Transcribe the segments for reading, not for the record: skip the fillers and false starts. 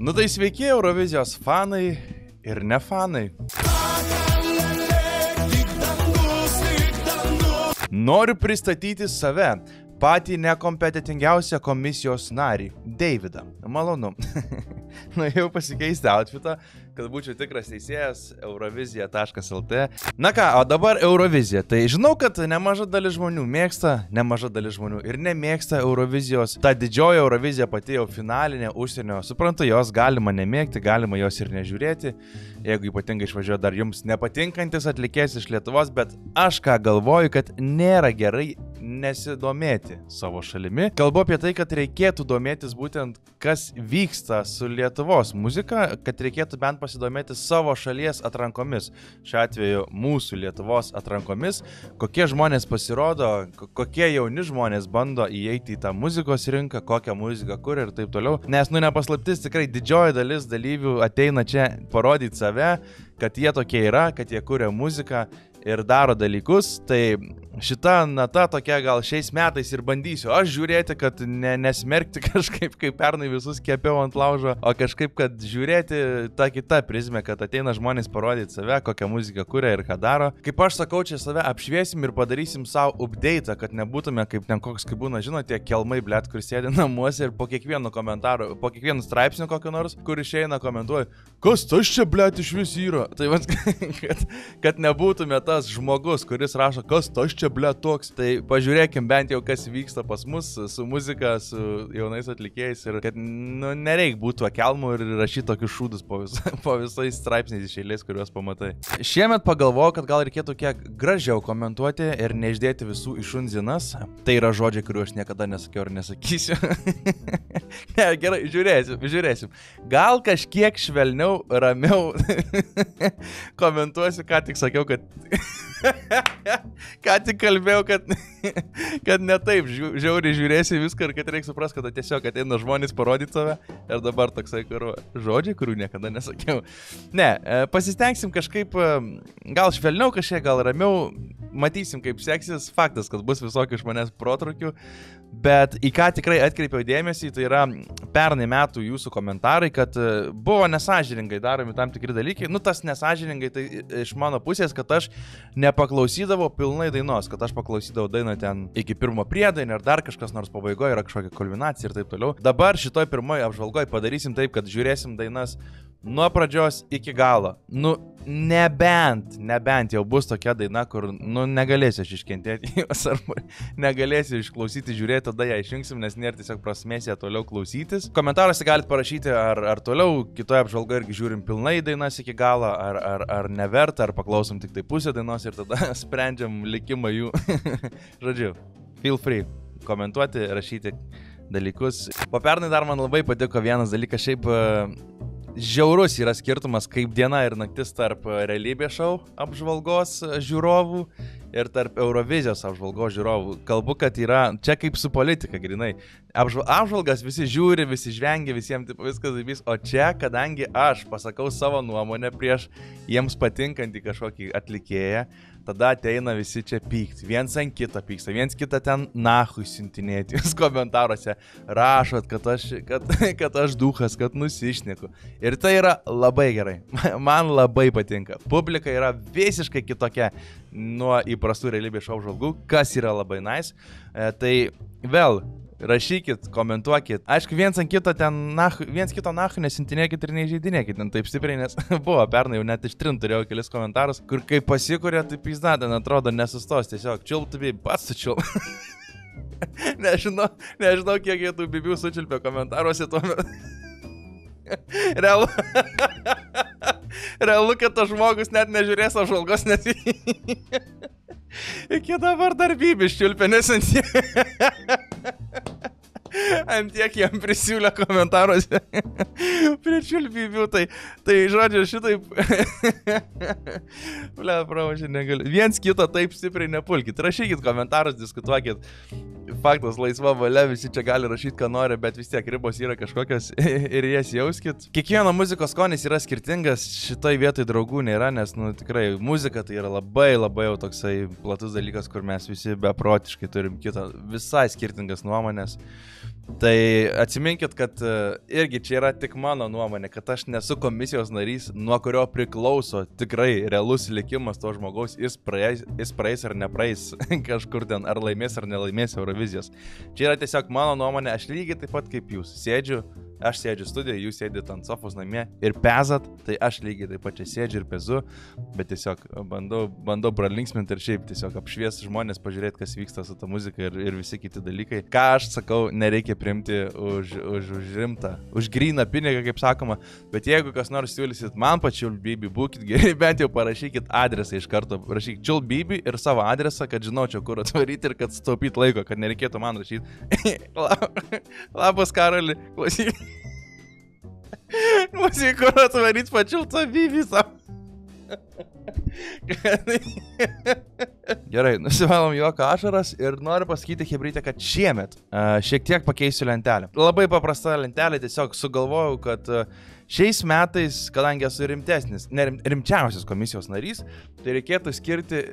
Nu tai sveiki Eurovizijos fanai ir ne fanai. Noriu pristatyti save, patį nekompetitingiausią komisijos narį, Deividą. Malonu. Nuėjau pasikeisti outfitą, kad būčiau tikras teisėjas, eurovizija.lt. Na ką, o dabar Eurovizija. Tai žinau, kad nemaža dalis žmonių mėgsta, nemaža dalis žmonių ir nemėgsta Eurovizijos. Ta didžioji Eurovizija pati jau finalinė užsienio. Suprantu, jos galima nemėgti, galima jos ir nežiūrėti. Jeigu ypatingai išvažiuoja dar jums nepatinkantis atlikėjas iš Lietuvos, bet aš ką galvoju, kad nėra gerai nesidomėti savo šalimi. Kalbu apie tai, kad reikėtų domėtis būtent, kas vyksta su Lietuvos muzika, kad reikėtų bent pasidomėti savo šalies atrankomis. Šiuo atveju mūsų Lietuvos atrankomis, kokie žmonės pasirodo, kokie jauni žmonės bando įeiti į tą muzikos rinką, kokią muziką kuria ir taip toliau. Nes, nepaslaptis, tikrai didžioji dalis dalyvių ateina čia parodyti save, kad jie tokie yra, kad jie kuria muziką ir daro dalykus, tai šita nata tokia gal šiais metais ir bandysiu aš žiūrėti, kad nesmerkti kažkaip, kaip pernai visus kepiau ant laužo, o kažkaip, kad žiūrėti tą kitą prizmę, kad ateina žmonės parodyti save, kokią muziką kuria ir ką daro. Kaip aš sakau, čia save apšviesim ir padarysim savo update, kad nebūtume kaip ten koks, kaip būna, žinote, kelmai, blet, kur sėdi namuose ir po kiekvieno komentaro, po kiekvieno straipsnio kokio nors, kur išeina komentuoja, kas tas čia, blet, iš vis yra. Tai kad nebūtume tas žmogus, kuris rašo, kas tas čia, blet, toks. Tai pažiūrėkim bent jau, kas vyksta pas mus su muzika, su jaunais atlikėjais ir kad, nereik būtų kelmų ir rašyti tokius šūdus po visais straipsniais iš eilės, kuriuos pamatai. Šiemet pagalvojau, kad gal reikėtų kiek gražiau komentuoti ir neišdėti visų į šunzinas. Tai yra žodžiai, kuriuo aš niekada nesakiau ir nesakysiu. Ne, gerai, žiūrėsim. Gal kažkiek švelniau, ramiau komentuosiu, ką tik sakiau, kad ką tik kalbėjau, kad ne taip žiauriai žiūrėsi viską ir kad reikia suprasti, kad tiesiog ateina žmonės parodyti save ir dabar toksai žodžiai, kurių niekada nesakiau. Ne, pasistengsim kažkaip, gal švelniau kažkiek, gal ramiau, matysim kaip seksis, faktas, kad bus visokių iš manęs protrukių, bet į ką tikrai atkreipiau dėmesį, tai yra pernai metų jūsų komentarai, kad buvo nesąžiningai daromi tam tikri dalykai, tas nesąžiningai tai iš mano pusės, kad aš nepaklausydavau pilnai dainos, kad aš paklausydavau dainą ten iki pirmo priedainio ir dar kažkas nors pabaigoje yra kažkokia kulminacija ir taip toliau. Dabar šitoj pirmoje apžvalgoje padarysim taip, kad žiūrėsim dainas nuo pradžios iki galo. Nebent jau bus tokia daina, kur, negalėsiu aš iškentėti jos, arba negalėsiu išklausyti, žiūrėti, tada ją išjungsim, nes nėra tiesiog prasmės ją toliau klausytis. Komentaruose galite parašyti, ar toliau kitoje apžvalgoje irgi žiūrim pilnai dainas iki galo, ar neverta, ar paklausom tik tai pusę dainos ir tada sprendžiam likimą jų. Žodžiu, feel free komentuoti, rašyti dalykus. Po pernai dar man labai patiko vienas dalykas, šiaip žiaurus yra skirtumas kaip diena ir naktis tarp realybės šou apžvalgos žiūrovų ir tarp Eurovizijos apžvalgos žiūrovų. Kalbu, kad yra čia kaip su politika, grinai. Apžvalgas visi žiūri, visi žvengia, visiems taip viskas įvys, o čia, kadangi aš pasakau savo nuomonę prieš jiems patinkantį kažkokį atlikėją, tada ateina visi čia pykti, viens ant kitą pyksta, viens kitą ten nahui siuntinėti, jūs komentaruose rašot, kad aš duchas, kad nusišneku. Ir tai yra labai gerai, man labai patinka. Publika yra visiškai kitokia nuo įprastų realybės šou apžvalgų, kas yra labai nice. Tai vėl rašykit, komentuokit. Aišku, viens kito nahu nesintinėkit ir neįžeidinėkit taip stipriai, nes buvo pernai jau net ištrint turėjau kelis komentarus, kur kai pasikuria, tai pizda, ten atrodo nesustos, tiesiog čiulptubiai, pats sučiulp. Nežinau, kiek jie tų bibių sučiulpė komentaruose tuo metu. Realu, kad tas žmogus net nežiūrės apžvalgos, nes iki dabar dar bibis čiulpė, nes ant tiek jam prisiūlė komentaruose prie čiulbibių, tai žodžiu šitaip pravažiu negaliu. Viens kito taip stipriai nepulkit, rašykit komentarus, diskutuokit. Faktas, laisva valia, visi čia gali rašyti, ką nori, bet vis tiek ribos yra kažkokios ir jas jauskit. Kiekvieno muzikos skonis yra skirtingas, šitoj vietoj draugų nėra, nes tikrai muzika tai yra labai jau toksai platus dalykas, kur mes visi beprotiškai turim kitą visai skirtingas nuomonės. Tai atsiminkit, kad irgi čia yra tik mano nuomonė, kad aš nesu komisijos narys, nuo kurio priklauso tikrai realus likimas to žmogaus, jis praeis ar nepraeis kažkur ten, ar laimės ar nelaimės Eurovizijos. Čia yra tiesiog mano nuomonė, aš lygiai taip pat kaip jūs aš sėdžiu studijoje, jūs sėdit ant sofos namie ir pezat, tai aš lygiai taip pat čia sėdžiu ir pezu, bet tiesiog bandau pralinksminti ir šiaip tiesiog apšviesti žmonės, pažiūrėti, kas vyksta su ta muzika ir visi kiti dalykai. Ką aš sakau, nereikia priimti už rimtą, už gryną pinigą, kaip sakoma, bet jeigu kas nors siūlysit man pačiul Bibi, būkit geri, bent jau parašykit adresą iš karto, rašykit Čiul Bibi ir savo adresą, kad žinočiau, kur atvaryti ir kad sutaupyt laiko, kad nereikėtų man rašyti. Labas, Karoli, klausyk. Klausyk, kur atvaryt pačiul tą Bibi savo. Gerai, nusivalom juoko ašaras ir noriu pasakyti chebrytę, kad šiemet šiek tiek pakeisiu lentelę. Labai paprasta lentelė, tiesiog sugalvojau, kad šiais metais, kadangi esu rimčiausias komisijos narys, tai reikėtų skirti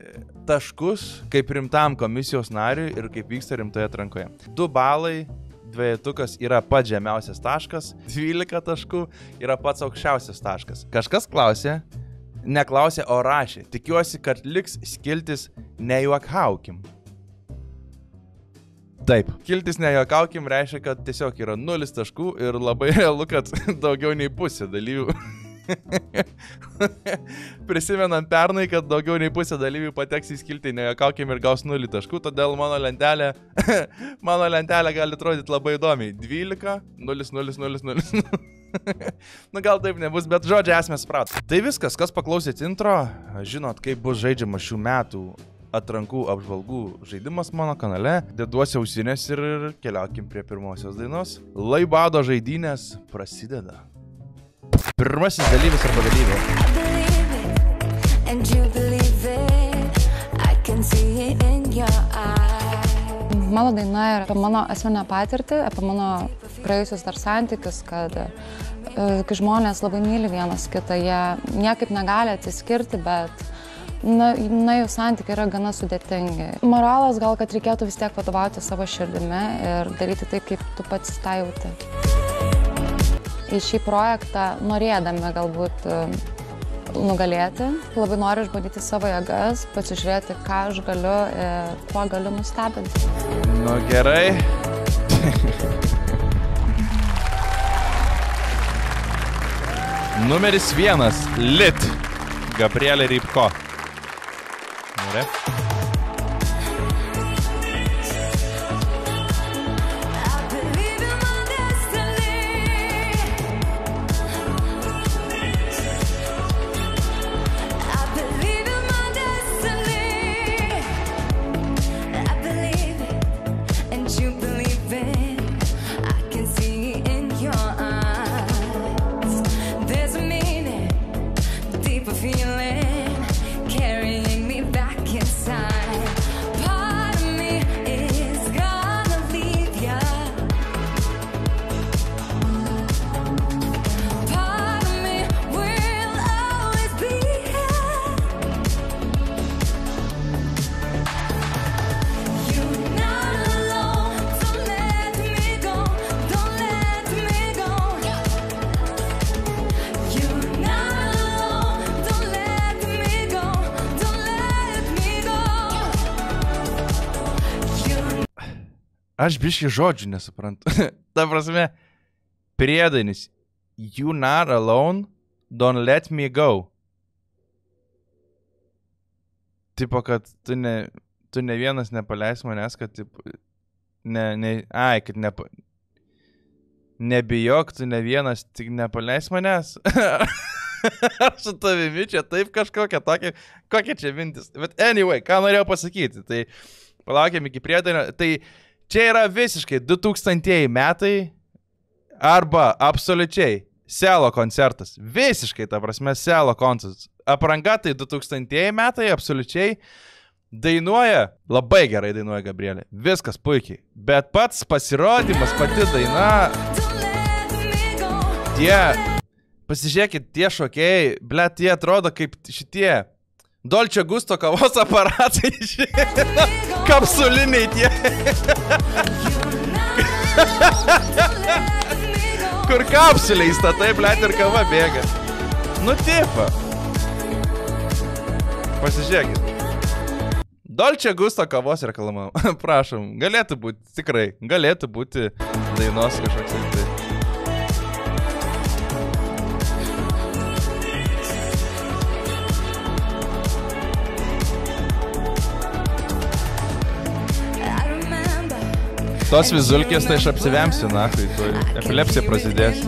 taškus kaip rimtam komisijos nariui ir kaip vyksta rimtoje atrankoje. 2 balai, 2 yra pats žemiausias taškas, 12 taškų yra pats aukščiausias taškas. Kažkas neklausė, o rašė. Tikiuosi, kad liks skiltis nejuokaukim. Taip. Skiltis nejuokaukim reiškia, kad tiesiog yra 0 taškų ir labai realu, kad daugiau nei pusė dalyvių. Prisimenant pernai, kad daugiau nei pusė dalyvių pateks į skiltį nejuokaukim ir gaus 0 taškų, todėl mano lentelė gali atrodyti labai įdomiai. 12, 0, 0, 0, 0. Nu gal taip nebus, bet žodžiai esmė suprat. Tai viskas, kas klausėt intro, žinot, kaip bus žaidžiama šių metų atrankų apžvalgų žaidimas mano kanale. Deduosi ausinės ir keliaukim prie pirmosios dainos. Laibado žaidynės prasideda. Pirmasis dalyvis arba dalyvė. Mano daina yra apie mano asmeninę patirtį, apie mano praėjusius dar santykius, kad kai žmonės labai myli vienas kitą, jie niekaip negali atsiskirti, bet jų santykiai yra gana sudėtingi. Moralas gal, kad reikėtų vis tiek vadovauti savo širdimi ir daryti taip, kaip tu pats tą jauti. Į šį projektą norėdami galbūt nugalėti, labai noriu išbandyti savo jėgas, pasižiūrėti, ką aš galiu ir kuo galiu nustebinti. Nu gerai. Numeris 1. Lit. Gabrielė Rybko. Gerai. Aš biškį žodžių nesuprantu. Ta prasme, priedainis. You not alone, don't let me go. Tipo, kad tu ne vienas nepaleis manęs, kad nebijok, tu ne vienas, tik nepaleis manęs. Aš su tavimi čia taip kažkokia tokia, kokia čia mintis. Bet anyway, ką norėjau pasakyti, tai palaukėm iki priedainio, tai čia yra visiškai 2000 metai arba absoliučiai Selo koncertas. Visiškai, ta prasme, Selo koncertas. Apranga tai 2000 metai, absoliučiai. Dainuoja, labai gerai dainuoja Gabrielė. Viskas puikiai. Bet pats pasirodymas, pati daina. Pasižiūrėkit, tie šokėjai, blet, tie atrodo kaip šitie Dolce Gusto kavos aparatai, kapsuliniai tie. Kur kapsuliai statai, blėt, ir kava bėga. Nu, tipa. Pasižiūrėkit. Dolce Gusto kavos reklama. Prašom, galėtų būti, tikrai, galėtų būti dainos kažkoks tai. Tos vizulkės, tai aš apsivemsiu, nahui, tu epilepsija prasidės.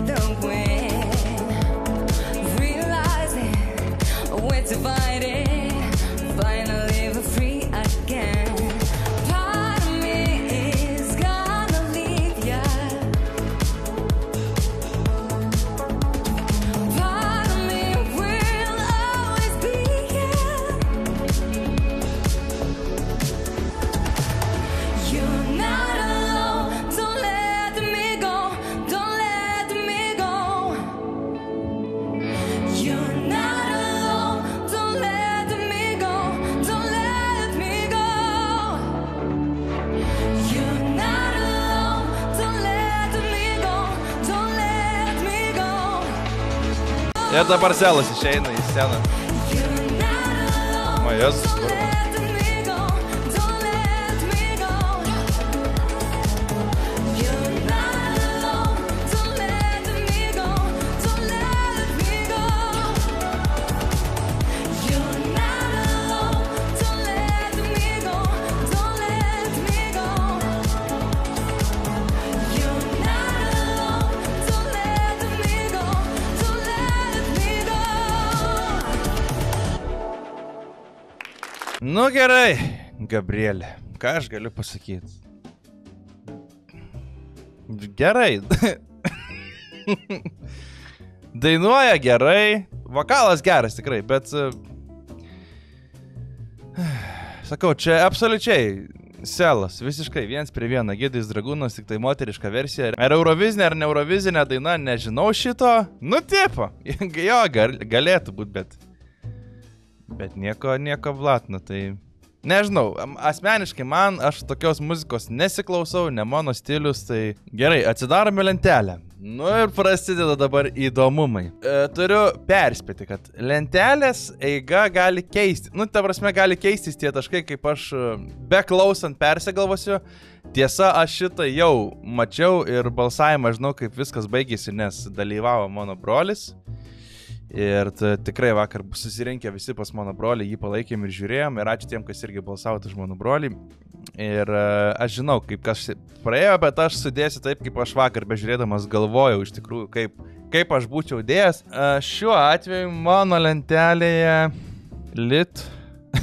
Ir dabar Selas išeina į sceną. O, Jėzus, kur? Nu gerai, Gabrielė, ką aš galiu pasakyti? Gerai. Dainuoja gerai, vokalas geras tikrai, bet... Sakau, čia absoliučiai Selas, visiškai 1:1, Gidais Dragūnas, tik tai moteriška versija. Ar eurovizinė, ar ne eurovizinė daina, nežinau šito. Nu tipo, jo, galėtų būti, bet nieko blatno, tai... Nežinau, asmeniškai man, aš tokios muzikos nesiklausau, ne mano stilius, tai... Gerai, atsidarome lentelę. Nu ir prasideda dabar įdomumai. Turiu perspėti, kad lentelės eiga gali keisti. Nu, ta prasme, gali keistis tie taškai, kaip aš beklausant persigalvosiu. Tiesa, aš šitą jau mačiau ir balsavimą žinau, kaip viskas baigėsi, nes dalyvavo mano brolis. Ir tikrai vakar susirinkę visi pas mano brolį, jį palaikėm ir žiūrėjom. Ir ačiū tiem, kas irgi balsavo už mano brolį. Ir aš žinau, kaip kas praėjo, bet aš sudėsiu taip, kaip aš vakar bežiūrėdamas galvojau iš tikrųjų, kaip aš būčiau dėjęs. Šiuo atveju mano lentelėje Lit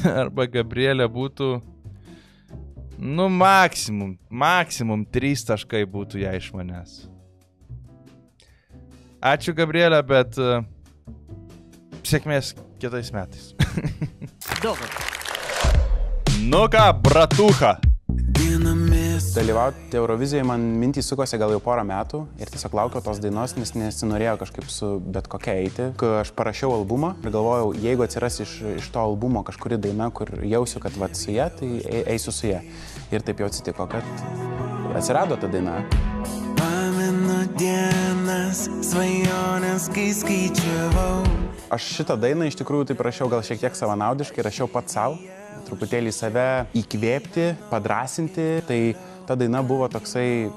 arba Gabrielė būtų, nu, maksimum 3 taškai būtų ją iš manęs. Ačiū, Gabrielė, bet... Sėkmės kitais metais. Nu ką, bratucha. Dalyvauti Eurovizijoje man mintys sukosi gal jau porą metų ir tiesiog laukiau tos dainos, nes nesinorėjau kažkaip su bet kokia eiti. Kai aš parašiau albumą ir galvojau, jeigu atsiras iš to albumo kažkuri daina, kur jausiu, kad vat su ja, tai eisiu su ja. Ir taip jau atsitiko, kad atsirado ta daina. Pamenu dienas, svajonės, kai skaičiavau. Aš šitą dainą iš tikrųjų taip rašiau gal šiek tiek savanaudiškai, rašiau pats savo, truputėlį save įkvėpti, padrasinti. Tai ta daina buvo toksai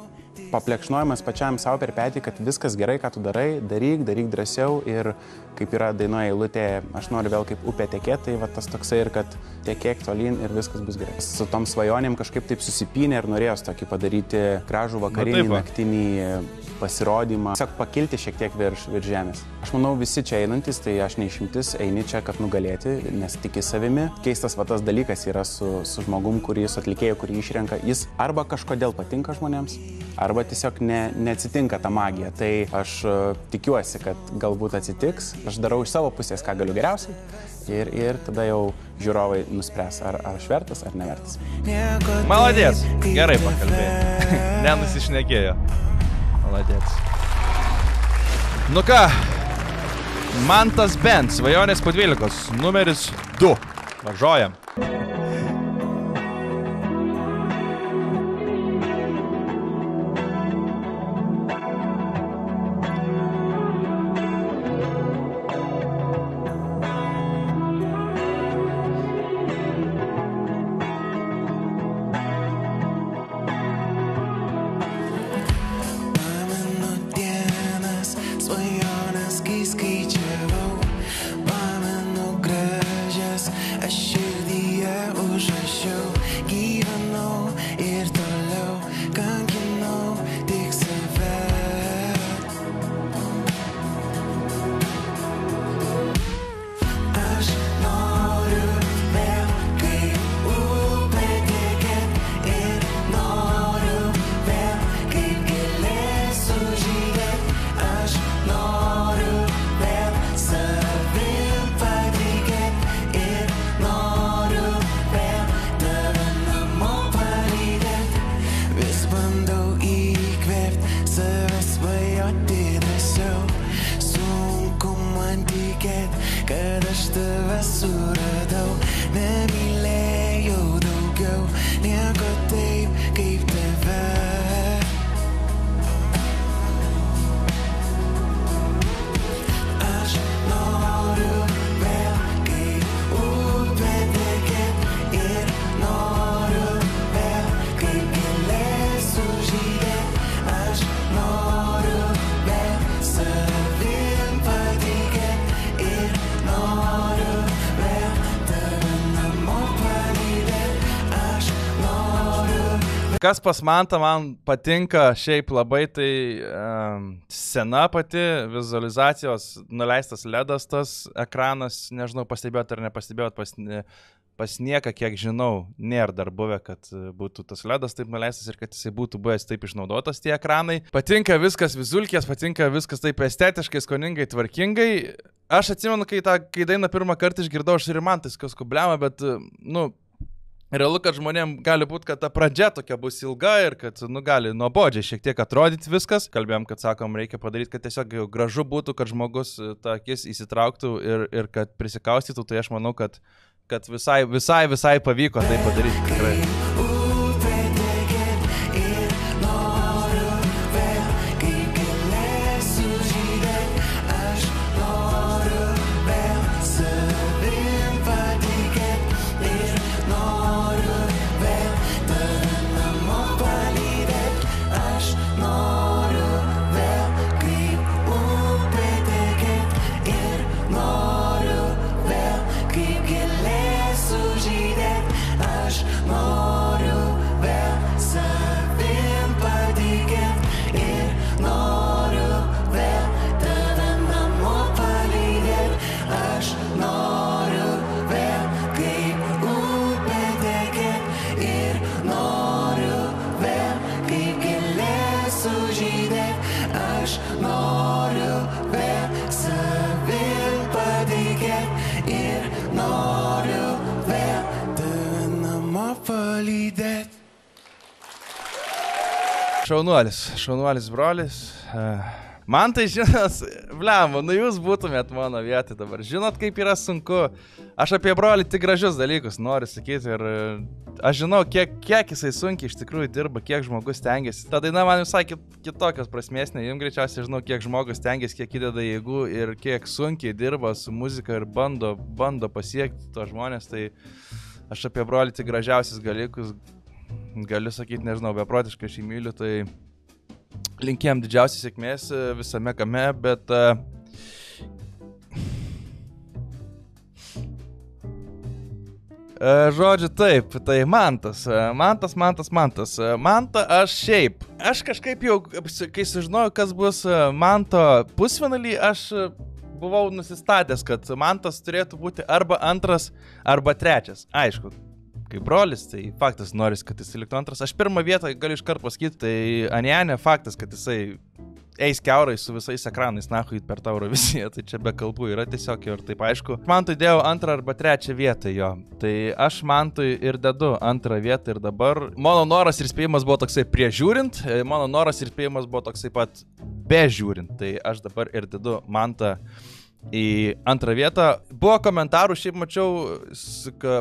paplekšnojimas pačiam savo per petį, kad viskas gerai, ką tu darai, daryk drąsiau. Ir kaip yra dainoje eilutė, aš noriu vėl kaip upė tekėti, tai va tas toksai ir kad tekėk tolyn ir viskas bus gerai. Su tom svajonėm kažkaip taip susipynė ir norėjau tokį padaryti gražų vakarinį, naktinį pasirodymą. Tiesiog pakilti šiek tiek virš žemės. Aš manau, visi čia einantis, tai aš neišimtis, eini čia, kad nugalėti, nes tiki savimi. Keistas va tas dalykas yra su žmogum, su atlikėju, kurį išrenka. Jis arba kažkodėl patinka žmonėms, arba tiesiog neatsitinka ta magija. Tai aš tikiuosi, kad galbūt atsitiks. Aš darau iš savo pusės, ką galiu geriausiai. Ir tada jau žiūrovai nuspręs, ar aš vertas, ar nevertas. Maladės, gerai pakalbėjai. Nenusišnekėjo. Maladės. Nu ką, Mantas Bent, svajonės po 12, numeris 2. Važiuojam. tave suradau, nemylėjau daugiau, nieko taip kaip tave. Aš noriu vėl kaip upė tekėt ir noriu vėl kaip gėlė sužydėt. Aš noriu vėl savim patikėt ir noriu vėl tave namo palydėt. Aš noriu. Kas pas Mantą man patinka šiaip labai, tai scena pati, vizualizacijos, nuleistas ledas tas ekranas, nežinau, pastebėjot ar nepastebėjot, pas nieką, kiek žinau, nėra dar buvę, kad būtų tas ledas taip nuleistas ir kad jisai būtų buvęs taip išnaudotas tie ekranai. Patinka viskas vizulkės, patinka viskas taip estetiškai, skoningai, tvarkingai. Aš atsimenu, kai dainą pirmą kartą išgirdau, aš ir man tai skubliama, bet, realu, kad žmonėm gali būti, kad ta pradžia tokia bus ilga ir kad, gali nuobodžiai šiek tiek atrodyti viskas. Kalbėjom, kad, sakom, reikia padaryti, kad tiesiog jau gražu būtų, kad žmogus tą akis įsitrauktų ir kad prisikaustytų. Tai aš manau, kad visai pavyko tai padaryti tikrai. Šaunuolis brolis. Man tai žinot, blemba, jūs būtumėt mano vietoj dabar. Žinot, kaip yra sunku. Aš apie brolį tik gražius dalykus noriu sakyti ir aš žinau, kiek jisai sunkiai iš tikrųjų dirba, kiek žmogus stengiasi. Ta daina man visai kitokios prasmės, jums greičiausiai žinau, kiek žmogus stengiasi, kiek įdeda jėgų ir kiek sunkiai dirba su muzika ir bando pasiekti to žmonės. Tai aš apie brolį tik gražiausius dalykus galiu sakyti, nežinau, beprotiškai aš jį myliu, tai linkėjom didžiausios sėkmės visame kame, bet žodžiu taip, tai Mantas. Mantą aš kažkaip jau, kai sužinojau, kas bus Manto pusfinalį, aš buvau nusistatęs, kad Mantas turėtų būti arba antras, arba trečias. Aišku, kaip brolis, tai faktas noris, kad jis liktų antras. Aš pirmą vietą galiu iškart pasakyti, tai Aniane faktas, kad jisai eis kiaurai su visais ekranais nahui per tą Eurovisiją, tai čia be kalbų yra tiesiog ir taip aišku. Mantui dėjau antrą arba trečią vietą jo, tai aš Mantui ir dedu antrą vietą ir dabar. Mano noras ir spėjimas buvo toksai priežiūrint, mano noras ir spėjimas buvo toksai pat bežiūrint, tai aš dabar ir dedu Mantą į antrą vietą. Buvo komentarų, šiaip mačiau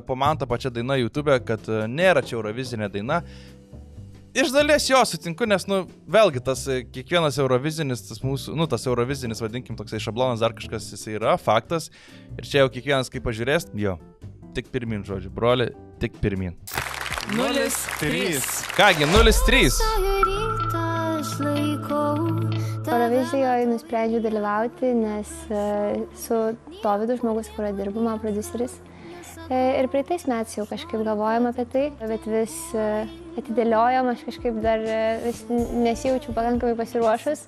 po Manto pačią dainą YouTube, kad nėra čia eurovizinė daina. Iš dalies jo sutinku, nes, vėlgi tas kiekvienas eurovizinis, tas eurovizinis, vadinkim, toksai šablonas, dar kažkas jisai yra, faktas. Ir čia jau kiekvienas, kaip pažiūrės, jo, tik pirmin, žodžiu, broli, tik pirmin. 0-3. Kągi, 0-3. Eurovizijoje nusprendžiau dalyvauti, nes su Dovydu, žmogus, kurio dirbu, mano prodiuseris. Ir praeitais metais jau kažkaip galvojom apie tai, bet vis atidėliojom, aš kažkaip dar vis nesijaučiu pakankamai pasiruošus.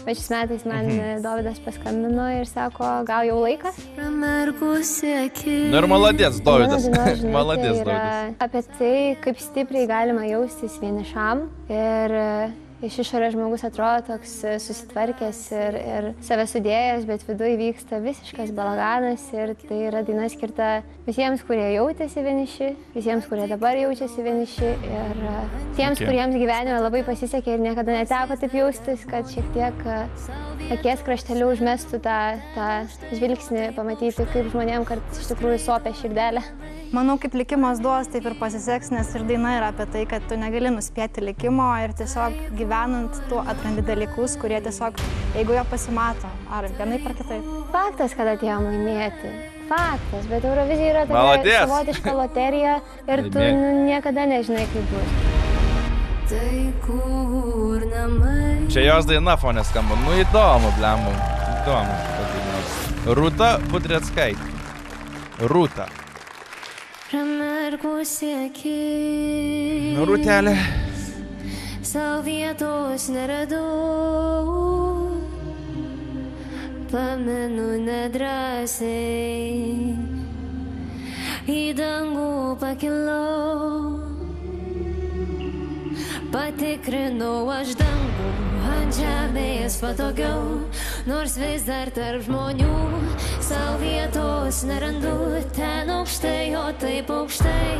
Bet šis metais man Dovydas paskambino ir sako, gal jau laikas? Ir maladės Dovydas. Maladės Dovydas. Apie tai, kaip stipriai galima jaustis vienišam ir iš išorės žmogus atrodo toks susitvarkęs ir save sudėjęs, bet viduje vyksta visiškas balaganas ir tai yra daina skirta visiems, kurie jautėsi vieniši, visiems, kurie dabar jaučiasi vieniši ir tiems, kuriems gyvenime labai pasisekė ir niekada neteko taip jaustis, kad šiek tiek akies krašteliu užmestų tą žvilgsnį, pamatyti, kaip žmonėm kartais iš tikrųjų sopia širdelę. Manau, kaip likimas duos, taip ir pasiseks, nes ir daina yra apie tai, kad tu negali nuspėti likimo ir tiesiog gyvenant tu atrandi dalykus, kurie tiesiog, jeigu jo pasimato, ar vienaip ar kitaip. Faktas, kad atėjom laimėti. Faktas, bet Eurovizija yra tokia savotiška loterija ir tu niekada nežinai, kaip bus. Tai kur namai. Čia jos daina fonė skamba. Nu įdomu, blembu. Įdomu. Rūta Budreckaitė. Rūta. Pramerkusi akis. Nu, Rūtelė. Sau vietos neradau. Pamenu nedrąsiai. Į dangų pakilau. Patikrinau aš dangų, ant žemės patogiau, nors vis dar tarp žmonių sau vietos nerandu, ten aukštai, o taip aukštai,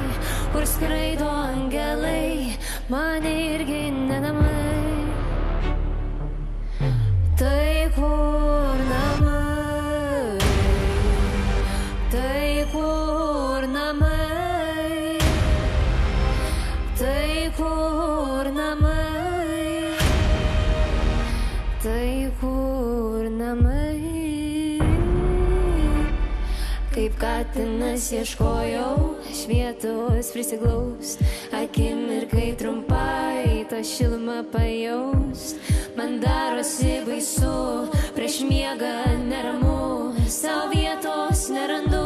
kur skraido angelai, man irgi nenamai. Tai kur namai, tai kur namai, tai kur namai, tai kur namai. Kaip katinas ieškojau, aš vietos prisiglaust, akimirkai trumpai tą šilumą pajaust. Man darosi baisu, prieš miegą neramu, sau vietos nerandu.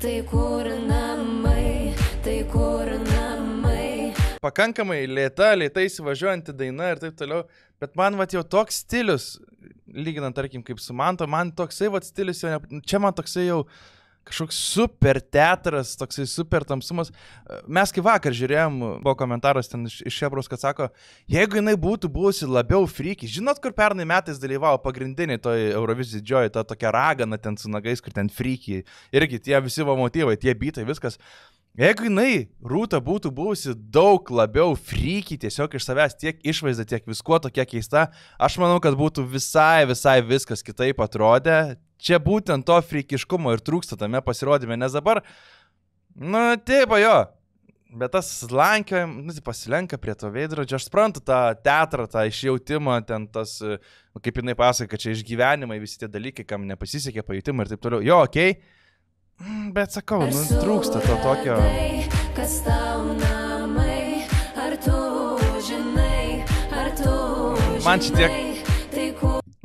Tai kur namai, tai kur namai. Pakankamai lėtai įsivažiuojanti daina ir taip toliau, bet man vat jau toks stilius, lyginant tarkim kaip su Manto, man toksai vat stilius jau, čia man toksai jau kažkoks super teatras, toksai super tamsumas. Mes kai vakar žiūrėjom, buvo komentaras ten iš Šebros, kad sako, jeigu jinai būtų buvusi labiau freaky, žinot, kur pernai metais dalyvavo pagrindiniai toj Eurovizijos didžioji, ta tokia ragana ten su nagais, kur ten freaky, irgi tie visi motyvai, tie bitai, viskas. Jeigu jinai, Rūta, būtų buvusi daug labiau freaky, tiesiog iš savęs tiek išvaizda, tiek viskuo tokia keista, aš manau, kad būtų visai viskas kitaip atrodė. Čia būtent to freakiškumo ir trūksta tame pasirodyme, nes dabar, nu, taip, jo, bet tas slankiojimas, pasilenka prie to veidrodžio, aš suprantu tą teatrą, tą išjautimą, ten tas, kaip jinai pasakė, kad čia išgyvenimai, visi tie dalykai, kam nepasisekė pajutimai ir taip toliau, jo, okei, bet sakau, nu, trūksta to tokio. Kas tau namai, ar tu žinai, ar tu žinai. Man šitiek.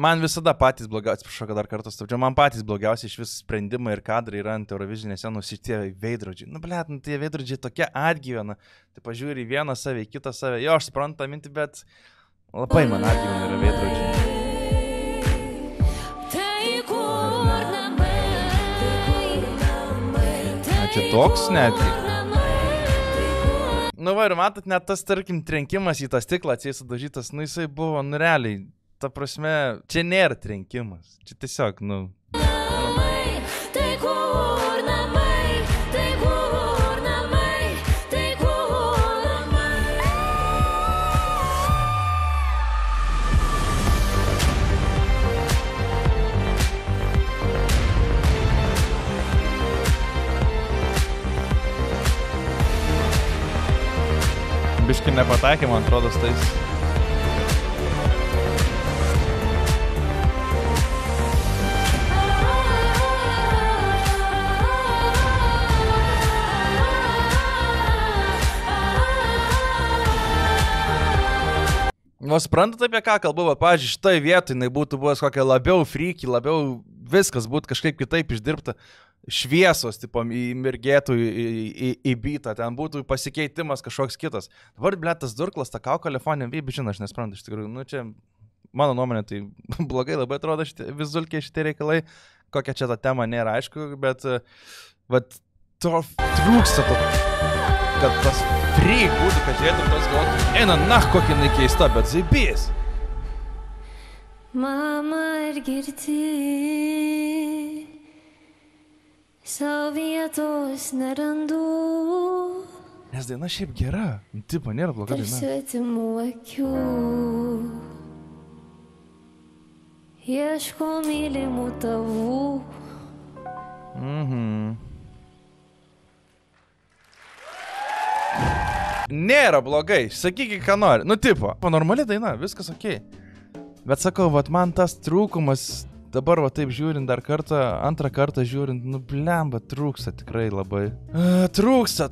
Man visada patys blogiausi, atsiprašau, kad dar kartą stabdžiau, man patys blogiausiai iš vis sprendimai ir kadrai yra ant Eurovizinės scenos šitie veidrodžiai. Nu, blėt, nu, tie veidrodžiai tokie atgyvena. Tai pažiūrė į vieną save, į kitą save. Jo, aš suprantu tą mintį, bet labai man atgyvena yra veidrodžiai. Tai kur namai. Čia toks netgi. Nu, va, ir matot, net tas, tarkim, trenkimas į tą stiklą, atsiai sudažytas, nu, jisai buvo, nu, realiai. Ta prasme, čia nėra trenkimas, čia tiesiog, nu. Tai kur namai, tai kur namai, tai kur namai. Biškai nepataikė, man atrodo, tais. O suprantat apie ką kalbu, pavyzdžiui, šitoj vietoj jinai būtų buvęs kokia labiau freaky, labiau viskas būtų kažkaip kitaip išdirbta, šviesos, tipo, įmirgėtų į bitą, ten būtų pasikeitimas kažkoks kitas. Dabar, blėt, tas durklas, ta kaukolė fonė, žinai, aš nesprantu, iš tikrųjų, nu čia, mano nuomonė, tai blogai labai atrodo vizulkiai šitie reikalai, kokia čia ta tema nėra, aišku, bet, vat, to trūksta to kad tas freak būtų, kad žiūrėtum tos galvotų, eina, kokia jinai keista, bet zaibys. Mama, ar girdi, savo vietos nerandu. Nes daina šiaip gera, tipo, nėra bloga Tarp daina. svetimų akių ieško mylimų tavų. Nėra blogai, sakyk, ką nori. Nu, tipo, normali daina, viskas okei. Bet sakau, vat man tas trūkumas, dabar va taip žiūrint dar kartą, antrą kartą žiūrint, nu, blemba, trūksta tikrai labai. Trūksta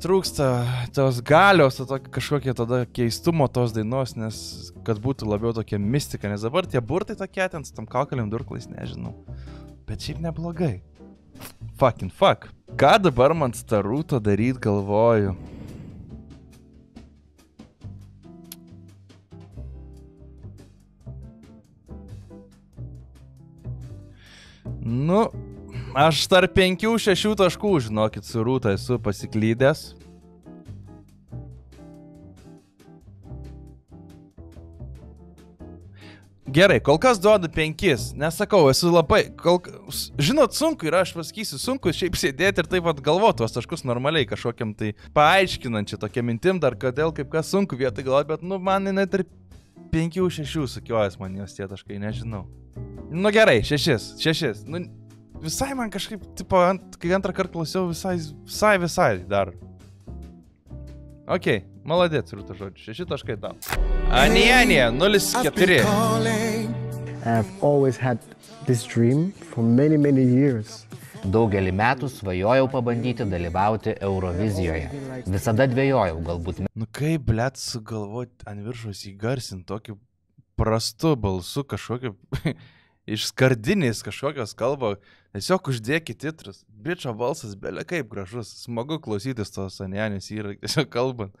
tos galios, kažkokie tada keistumo tos dainos, nes kad būtų labiau tokia mistika, nes dabar tie burtai tokie ten su tam kaukolėm durklais, nežinau. Bet šiaip neblogai. Fucking fuck. Ką dabar man starūto daryt galvoju? Nu, aš tarp 5-6 taškų, žinokit, su Rūta esu pasiklydęs. Gerai, kol kas duodu 5, nesakau, esu labai, žinot, sunku yra, aš pasakysiu, sunku šiaip sėdėti ir taip pat galvoti tuos taškus normaliai, kažkokiam tai paaiškinančią tokią mintim, dar kodėl kaip kas sunku vietoj galvoti, bet, nu, man net ir 5-6 sukiojas man jos tie taškai, nežinau. Nu gerai, 6, nu, visai man kažkaip, tipo, kai antrą kartą klausiau, visai dar. Okei, maladėt, Rūta, žodžiu, 6 taškai tau. Anienė, 0,4. I've always had this dream for many years. Daugelį metų svajojau pabandyti dalyvauti Eurovizijoje. Visada dvejojau, galbūt. Nu kaip, blet, sugalvoti ant viršaus įgarsinti tokiu prastu balsu kažkokiu iš skardinės kažkokios kalbą. Tiesiog uždėkit titrus. Bičo balsas belia kaip gražus. Smagu klausytis tos Anienės įrankį, tiesiog kalbant.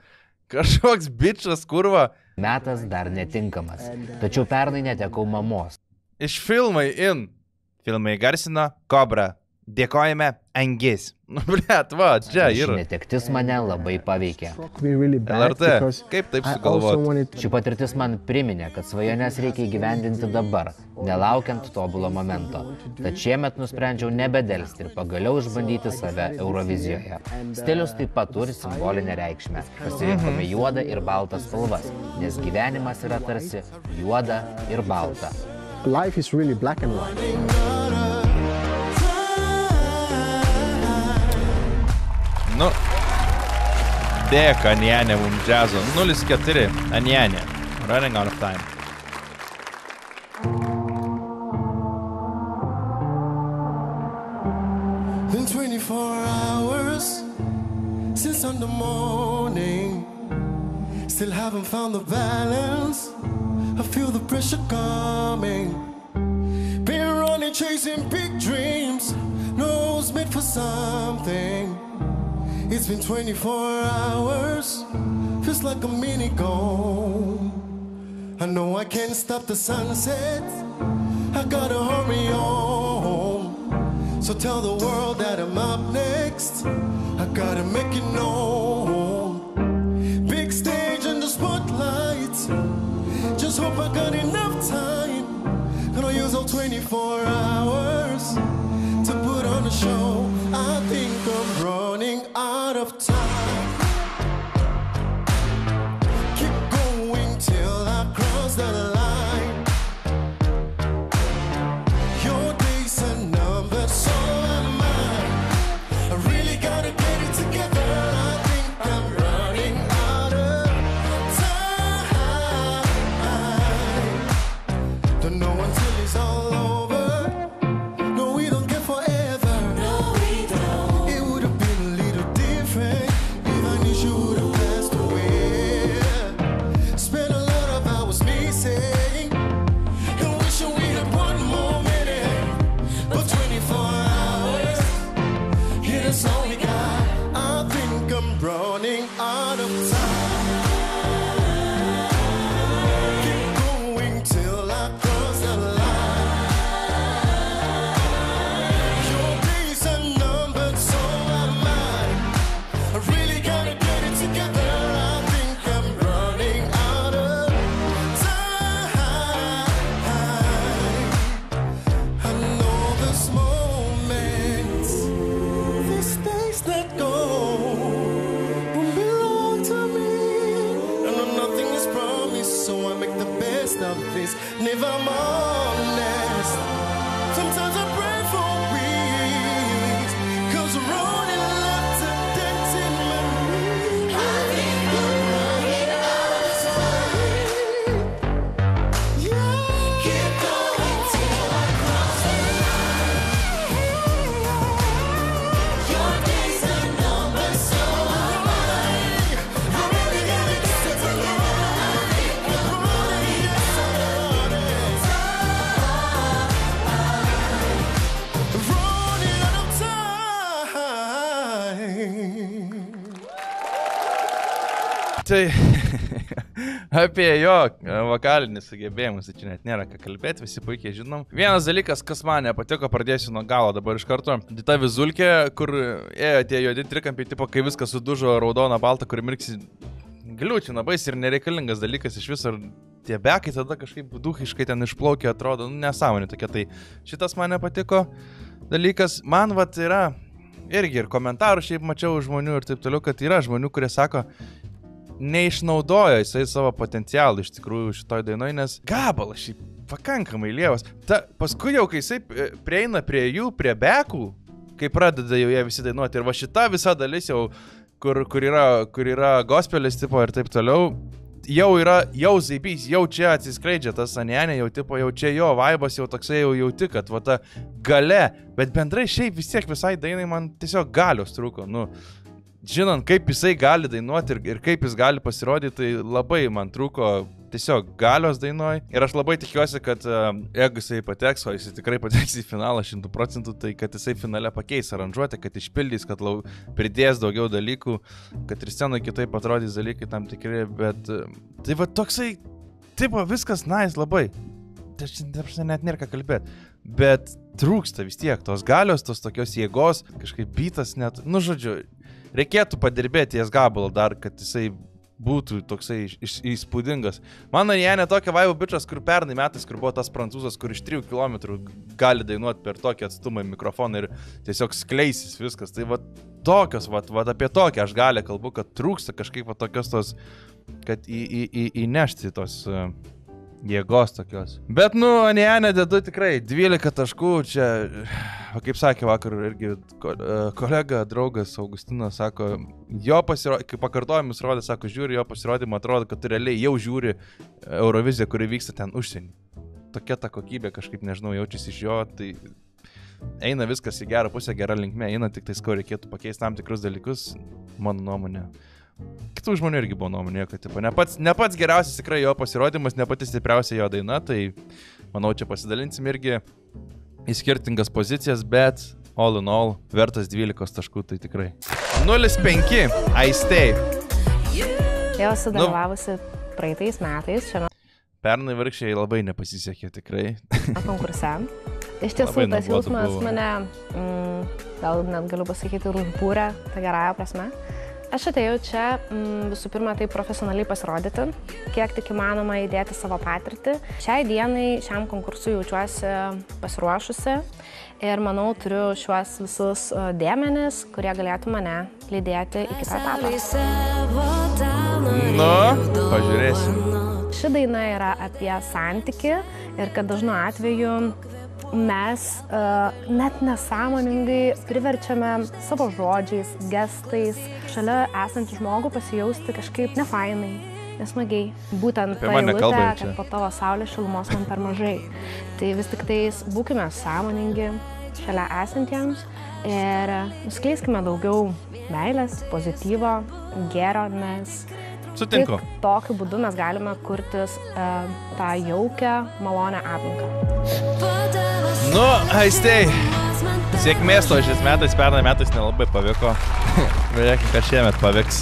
Kažkoks bičas, kurva. Metas dar netinkamas. Tačiau pernai netekau mamos. Iš filmai in. Filmai garsino Kobra. Dėkojame Angis. Nu, blet, va, čia Ši yra. netektis mane labai paveikė. LRT, kaip taip sugalvoti? Ši patirtis man priminė, kad svajones reikia įgyvendinti dabar, nelaukiant tobulo momento. Tad šiemet nusprendžiau nebedelsti ir pagaliau išbandyti save Eurovizijoje. Stilius taip pat turi simbolinę reikšmę. Pasirinkome juodą ir baltą spalvas, nes gyvenimas yra tarsi juoda ir balta. Life is really black and white. Nu, dėka Anienė mums džiazo. 0,4 Anienė. Running out of time. Been 24 hours since Sunday morning. Still haven't found the balance. I feel the pressure coming. Been running, chasing big dreams. Nose made for something. It's been 24 hours. Feels like a mini goal. I know I can't stop the sunset. I gotta hurry home. So tell the world that I'm up next. I gotta make it known. Big stage in the spotlight. Just hope I got enough time. Gonna use all 24 hours to put on a show. I think I'm running out of time. Keep going till I cross the line. Your days are numbered, so am I. I really gotta get it together. I think I'm running out of time. Don't know until it's all over. No, we don't get forever. No, we don't. It would have been a little different Tai apie jo vokalinius sugebėjimus, tai čia net nėra ką kalbėti, visi puikiai žinom. Vienas dalykas, kas man nepatiko, pradėsiu nuo galo dabar iš karto. Ta vizulkė, kur ėjo tie juodi trikampiai, tipo, kai viskas sudužo raudona, balta, kur mirksi gliūčina, bais ir nereikalingas dalykas iš viso. Tie bekai tada kažkaip duhiškai ten išplaukė, atrodo, nesąmonė tokia. Tai šitas man nepatiko dalykas. Man vat yra irgi ir komentarų šiaip mačiau žmonių ir taip toliau, kad yra žmonių, kurie sako, neišnaudojo jisai savo potencialą iš tikrųjų šitoj dainoj, nes gabalas šiaip pakankamai lievas. Paskui jau, kai jisai prieina prie jų, prie bekų, kai pradeda jau jie visi dainuoti ir va šita visa dalis jau, kur yra gospelis tipo ir taip toliau, jau zaibys, jau čia atsiskleidžia tas Anienė, jau tipo, jau čia jo vaibas, jau toksai jau jauti, kad va ta gale, bet bendrai šiaip vis tiek visai dainai man tiesiog galios trūko, nu, žinant, kaip jisai gali dainuoti ir kaip jis gali pasirodyti, tai labai man trūko tiesiog galios dainoj. Ir aš labai tikiuosi, kad jeigu jisai pateks, o jisai tikrai pateks į finalą 100%, tai kad jisai finale pakeis aranžuotę, kad išpildys, kad pridės daugiau dalykų, kad ir scenoje kitaip atrodys dalykai tam tikri, bet tai va toksai, tipo, viskas nice labai. Tai net nėra ką kalbėti, bet trūksta vis tiek tos galios, tos tokios jėgos, kažkaip bytas net, nu žodžiu, reikėtų padirbėti ties gabalą dar, kad jisai būtų toksai įspūdingas. Mano Anienė tokia vaibo bičas, kur pernai metais, kur buvo tas prancūzas, kur iš 3 km gali dainuoti per tokį atstumą į mikrofoną ir tiesiog skleisis viskas. Tai va tokios, va apie tokią aš gali kalbu, kad trūksta kažkaip va tokios tos, kad įnešti tos jėgos tokios. Bet, nu, Anienė dedu tikrai 12 taškų, čia, kaip sakė vakar irgi kolega, draugas Augustinas, sako, jo pasirodymą, kai pakartojimus rodė, sako, žiūri jo pasirodymą, atrodo, kad tu realiai jau žiūri Euroviziją, kuri vyksta ten užsienį. Tokia ta kokybė kažkaip, nežinau, jaučiasi iš jo, tai eina viskas į gerą pusę, gerą linkmę, eina tik tai skau reikėtų pakeisti tam tikrus dalykus, mano nuomonė. Kitų žmonių irgi buvo nuomonė, kad tipo, ne pats geriausias tikrai jo pasirodymas, ne pati stipriausia jo daina, tai manau čia pasidalinsim irgi į skirtingas pozicijas, bet all in all vertas 12 taškų, tai tikrai. 0-5, I stay. Jau sudalyvavusi praeitais metais šiame Pernai vargšiai labai nepasisekė tikrai. konkurse. Iš tiesų tas jausmas mane, gal net galiu pasakyti, užbūrė tą gerąją prasme. Aš atėjau čia visų pirma taip profesionaliai pasirodyti, kiek tik įmanoma įdėti savo patirtį. Šiai dienai, šiam konkursui jaučiuosi pasiruošusi ir manau turiu šiuos visus dėmenis, kurie galėtų mane lydėti į kitą etapą. Nu, pažiūrėsim. Ši daina yra apie santykį ir kad dažnu atveju mes net nesąmoningai priverčiame savo žodžiais, gestais šalia esantį žmogų pasijausti kažkaip nefainai, nesmagiai. Būtent ta eilutė, kad po tavo saulės šilumos man per mažai. Tai vis tik tais būkime sąmoningi šalia esantiems ir skleiskime daugiau meilės, pozityvo, gėrio, nes sutinku. Tik tokiu būdu mes galime kurtis tą jaukę, malonę aplinką. Nu, aistei. Sėkmės to šiais metais, pernai metais nelabai pavyko. Žiūrėkime, kad šiemet pavyks.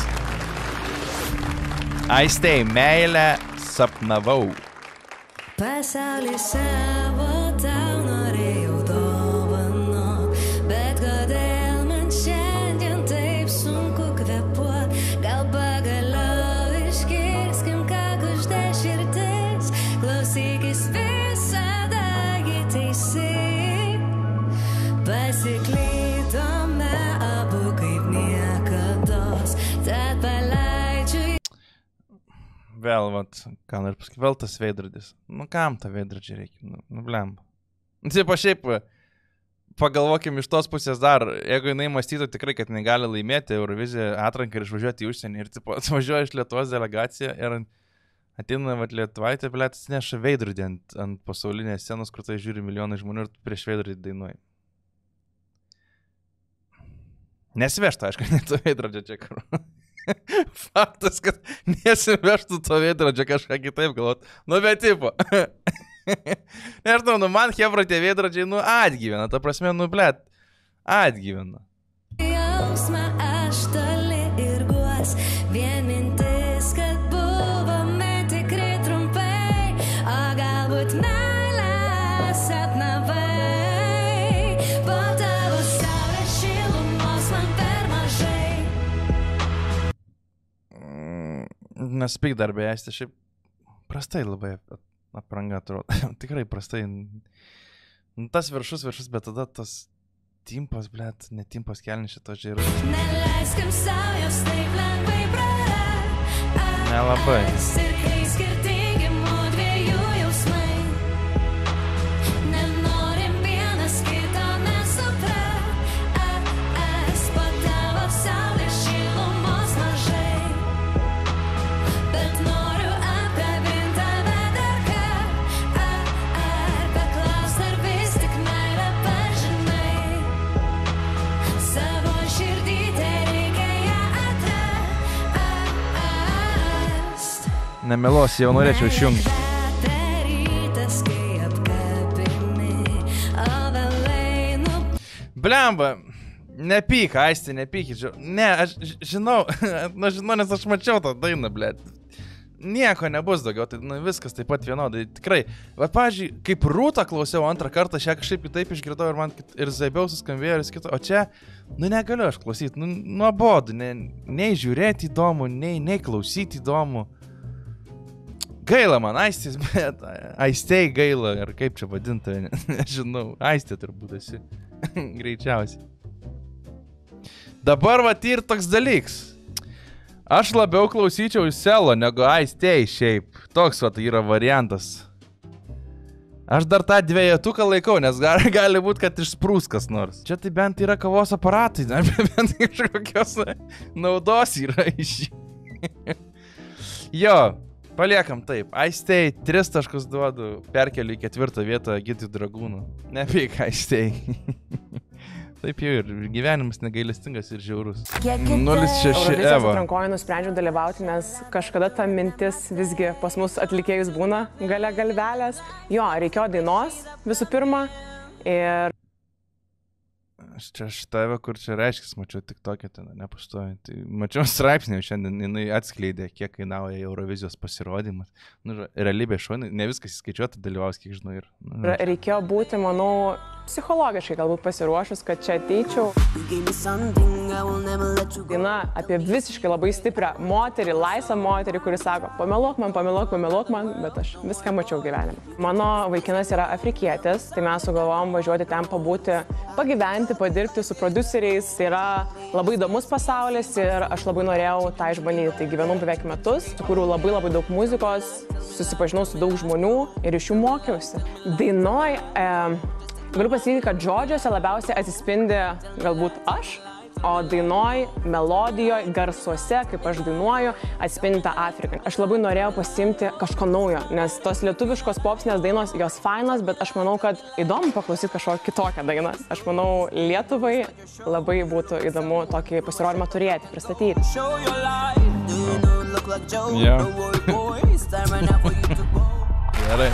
Aistei, meilę sapnavau. Pasaulį savo tau norėjau dovanot, bet kodėl man šiandien taip sunku kvėpuot, gal pagaliau išgirskim, ką kužda širdis, klausykis visada ji teisi, pasiklydome abu kaip niekados, tad paleidžiu. Vėl, vat, ką noriu pasakyti, vėl tas veidrodis. Nu, kam tą veidrodžią reikia? Nu, blemba. Taip, šiaip, pagalvokim iš tos pusės dar, jeigu jinai mąstytų tikrai, kad jinai gali laimėti Euroviziją atranką ir išvažiuoti į užsienį ir, tipo, atvažiuoja iš Lietuvos delegaciją ir ateina, vat, Lietuvaitė, blėt, atsineša veidrodį ant pasaulinės scenos, kur tai žiūri milijonai žmonių ir prieš veidrodį dainuoja. Nesivežtų, aišku, ne to veidrodžio čia, kur. Faktas, kad nesivežtų to veidrodžio kažką kitaip galvot. Nu, bet tipo. Nežinau, nu man hebra tie veidrodžiai, nu atgyvena. Ta prasme, nu blėt, atgyvena. Jausmą aš toli ir guos, vien mintis, Nespyk dar beje, tai šiaip prastai labai apranga atrodo. Tikrai prastai. Tas viršus, bet tada tas timpas, blėt, netimpas kelnis šito žiūrų. Neleiskim savo jos taip lengvai prarast. Nelabai. Ir kai skirtingi mūdviejų jausmai. Nenorim vienas kito nesuprast. Po tavo saulės šilumos mažai. Bet noriu apkabint tave dar ką. Paklaust ar vis tik meilę pažinai. Savo širdį tereikia ją atrast. Nemelos, jau norėčiau išjungti. Rytas, kai apkabini, o vėlai Blemba, nepyk, Aisti, nepyk. Ne, aš žinau, nes aš mačiau tą dainą, blėt. Nieko nebus daugiau, tai viskas taip pat vienodai, tikrai. Bet, pavyzdžiui, kaip Rūtą klausiau antrą kartą, šią kažkaip kitaip išgirdau ir man ir zaibiau suskambėjo ir kito, o čia, negaliu aš klausyti, nuobodu, nei žiūrėti įdomu, nei klausyti įdomu. Gaila man, Aistis, bet Aistei gaila, ar kaip čia vadinta, nežinau, Aistė turbūt esi, greičiausiai. Dabar vat ir toks dalyks. Aš labiau klausyčiau į Selo negu Aistei šiaip. Toks vat yra variantas. Aš dar tą dvejetuką laikau, nes gali būti, kad išsprūs kas nors. Čia tai bent yra kavos aparatai, bent kažkokios naudos yra iš jų. Jo, paliekam taip. Aistei 3 taškus duodu, perkeliu į 4 vietą Gytį Dragūnų. Nepyk, Aistei. Taip jau ir gyvenimas negailestingas ir žiaurus. 0,6 Eurovizijos Eva. atrankoje nusprendžiau dalyvauti, nes kažkada ta mintis visgi pas mus atlikėjus būna gale galvelės. Jo, reikėjo dainos visų pirma ir... Čia šitą, kur čia reiškis, mačiau tik tokią ten, nepastoju. Tai mačiau straipsnį šiandien, jinai atskleidė, kiek kainauja Eurovizijos pasirodymas. Realybė šau, ne viskas įskaičiuota, dalyvaus, kiek žinau. Ir reikėjo būti, manau, psichologiškai galbūt pasiruošus, kad čia ateičiau. Daina apie visiškai labai stiprią moterį, laisvą moterį, kuris sako, pameluok man, bet aš viską mačiau gyvenime. Mano vaikinas yra afrikietis, tai mes sugalvojom važiuoti ten pabūti, pagyventi, padirbti su prodiuseriais. Tai yra labai įdomus pasaulis ir aš labai norėjau tą išbandyti. Tai gyvenau beveik metus, sukūriau labai daug muzikos, susipažinau su daug žmonių ir iš jų mokiausi. Dainoj, galiu pasakyti, kad žodžiuose labiausiai atsispindi galbūt aš, o dainoj, melodijoj, garsuose, kaip aš dainuoju, atspindi tą Afriką. Aš labai norėjau pasiimti kažko naujo, nes tos lietuviškos popsinės dainos, jos fainos, bet aš manau, kad įdomu paklausyti kažkokią kitokią dainą. Aš manau, Lietuvai labai būtų įdomu tokį pasirodymą turėti, pristatyti. Gerai.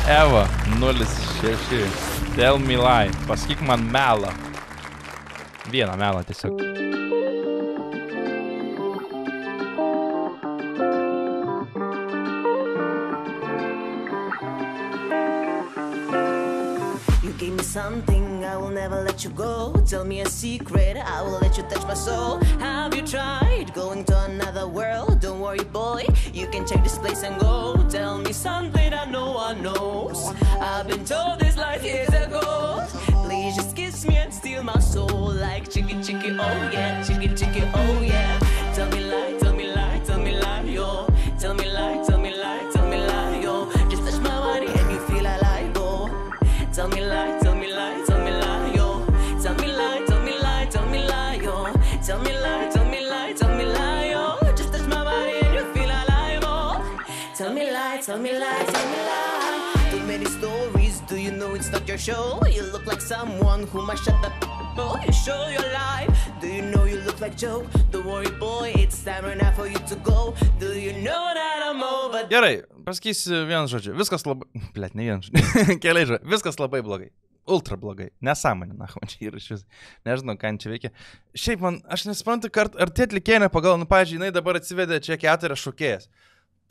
Eva, 0,6. Tell me lie. Pasakyk man melą. Vieną melą tiesiog. Give me something, I will never let you go. Tell me a secret, I will let you touch my soul. Have you tried going to another world? Don't worry, boy, you can check this place and go. Tell me something I know I knows. I've been told this life years ago. Please just kiss me and steal my soul like chicky, chicky, oh yeah, chicky, chicky, oh yeah. Tell me lie, tell me lie, tell me lie, yo. Tell me lie, tell me lie, tell me lie, yo. Just touch my body and you feel alive, oh. Tell me lie, tell me lie, tell me lie, yo. Tell me lie, tell me lie, tell me lie, yo. Tell me lie, tell me lie, tell me lie, yo. Just touch my body and you feel alive, oh. Tell me lie, tell me lie, tell me lie. Too many stories, do you know it's not your show? You look like someone who might shut the oh, you show your life. Do you know you look like Joe? Don't worry, boy, it's time right now for you to go. Do you know that I'm over? Gerai, pasakysiu vieną žodžiu. Viskas labai... Blet, ne vieną žodžiu. Keliai žodžiu. Viskas labai blogai. Ultra blogai. Nesąmonė, na, man čia yra iš vis. Nežinau, ką čia veikia. Šiaip man, aš nesuprantu, ar tie atlikėjai nepagal, pavyzdžiui, jinai dabar atsivedė čia 4 šokėjas.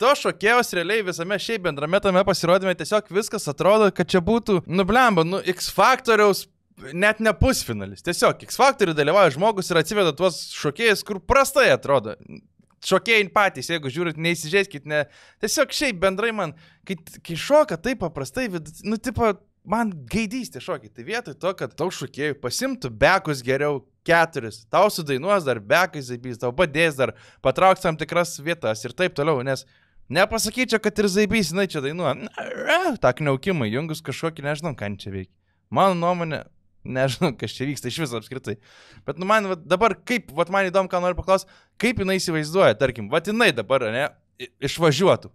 To šokėjos realiai visame šiaip bendrame tame pasirodyme tiesiog viskas atrodo, kad čia būtų, blemba, X Faktoriaus net ne pusfinalis. Tiesiog X Faktorių dalyvauja žmogus ir atsiveda tuos šokėjus, kur prastai atrodo. šokėjai patys, jeigu žiūrit, neįsižeiskit, ne. Tiesiog šiaip bendrai man, kai šoka taip paprastai, nu, tipo, man gaidys tie šokiai. Tai vietoj to, kad tau šokėjų pasimtų bekus geriau 4, tau sudainuos dar bekai zaibys, tau padės dar patrauks tam tikras vietas ir taip toliau, nes nepasakyčiau, kad ir zaibys, jinai čia dainuoja. Ta kniaukimai, jungus kažkokį, nežinau, ką čia veikia. Mano nuomonė, nežinau, kas čia vyksta iš viso apskritai. Bet nu, man dabar kaip, man įdomu, ką noriu paklausti, kaip jinai įsivaizduoja, tarkim, jinai dabar, ne, išvažiuotų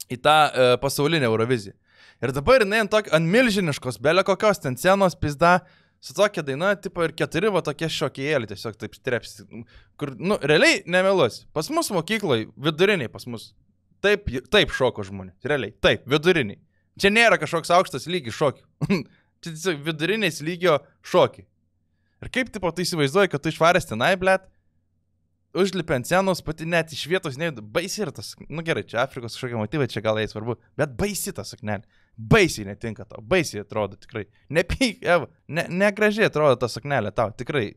į tą pasaulinę Euroviziją. Ir dabar jinai ant milžiniškos, belė kokios ten scenos pizda, su tokia daina, tipo ir 4 tokie šokėjėlį, tiesiog taip strepsi, kur, nu, realiai nemeluosi. Pas mus mokykloje, viduriniai pas mus, taip šoko žmonės, realiai, taip, viduriniai. Čia nėra kažkoks aukštas lygis šokių. Čia tiesiog viduriniais lygio šokiai. Ir kaip tipo tu įsivaizduoji, kad tu išvaręs tenai, blėt, užlipė ant scenos, pati net iš vietos neįdu, baisi ir tas, nu gerai, čia Afrikos kažkokie motyvai, čia gal jai svarbu, bet baisi tas saknelė. Baisiai netinka tau, baisiai atrodo tikrai. Nepyk, Eva, negražiai atrodo ta saknelė tau, tikrai.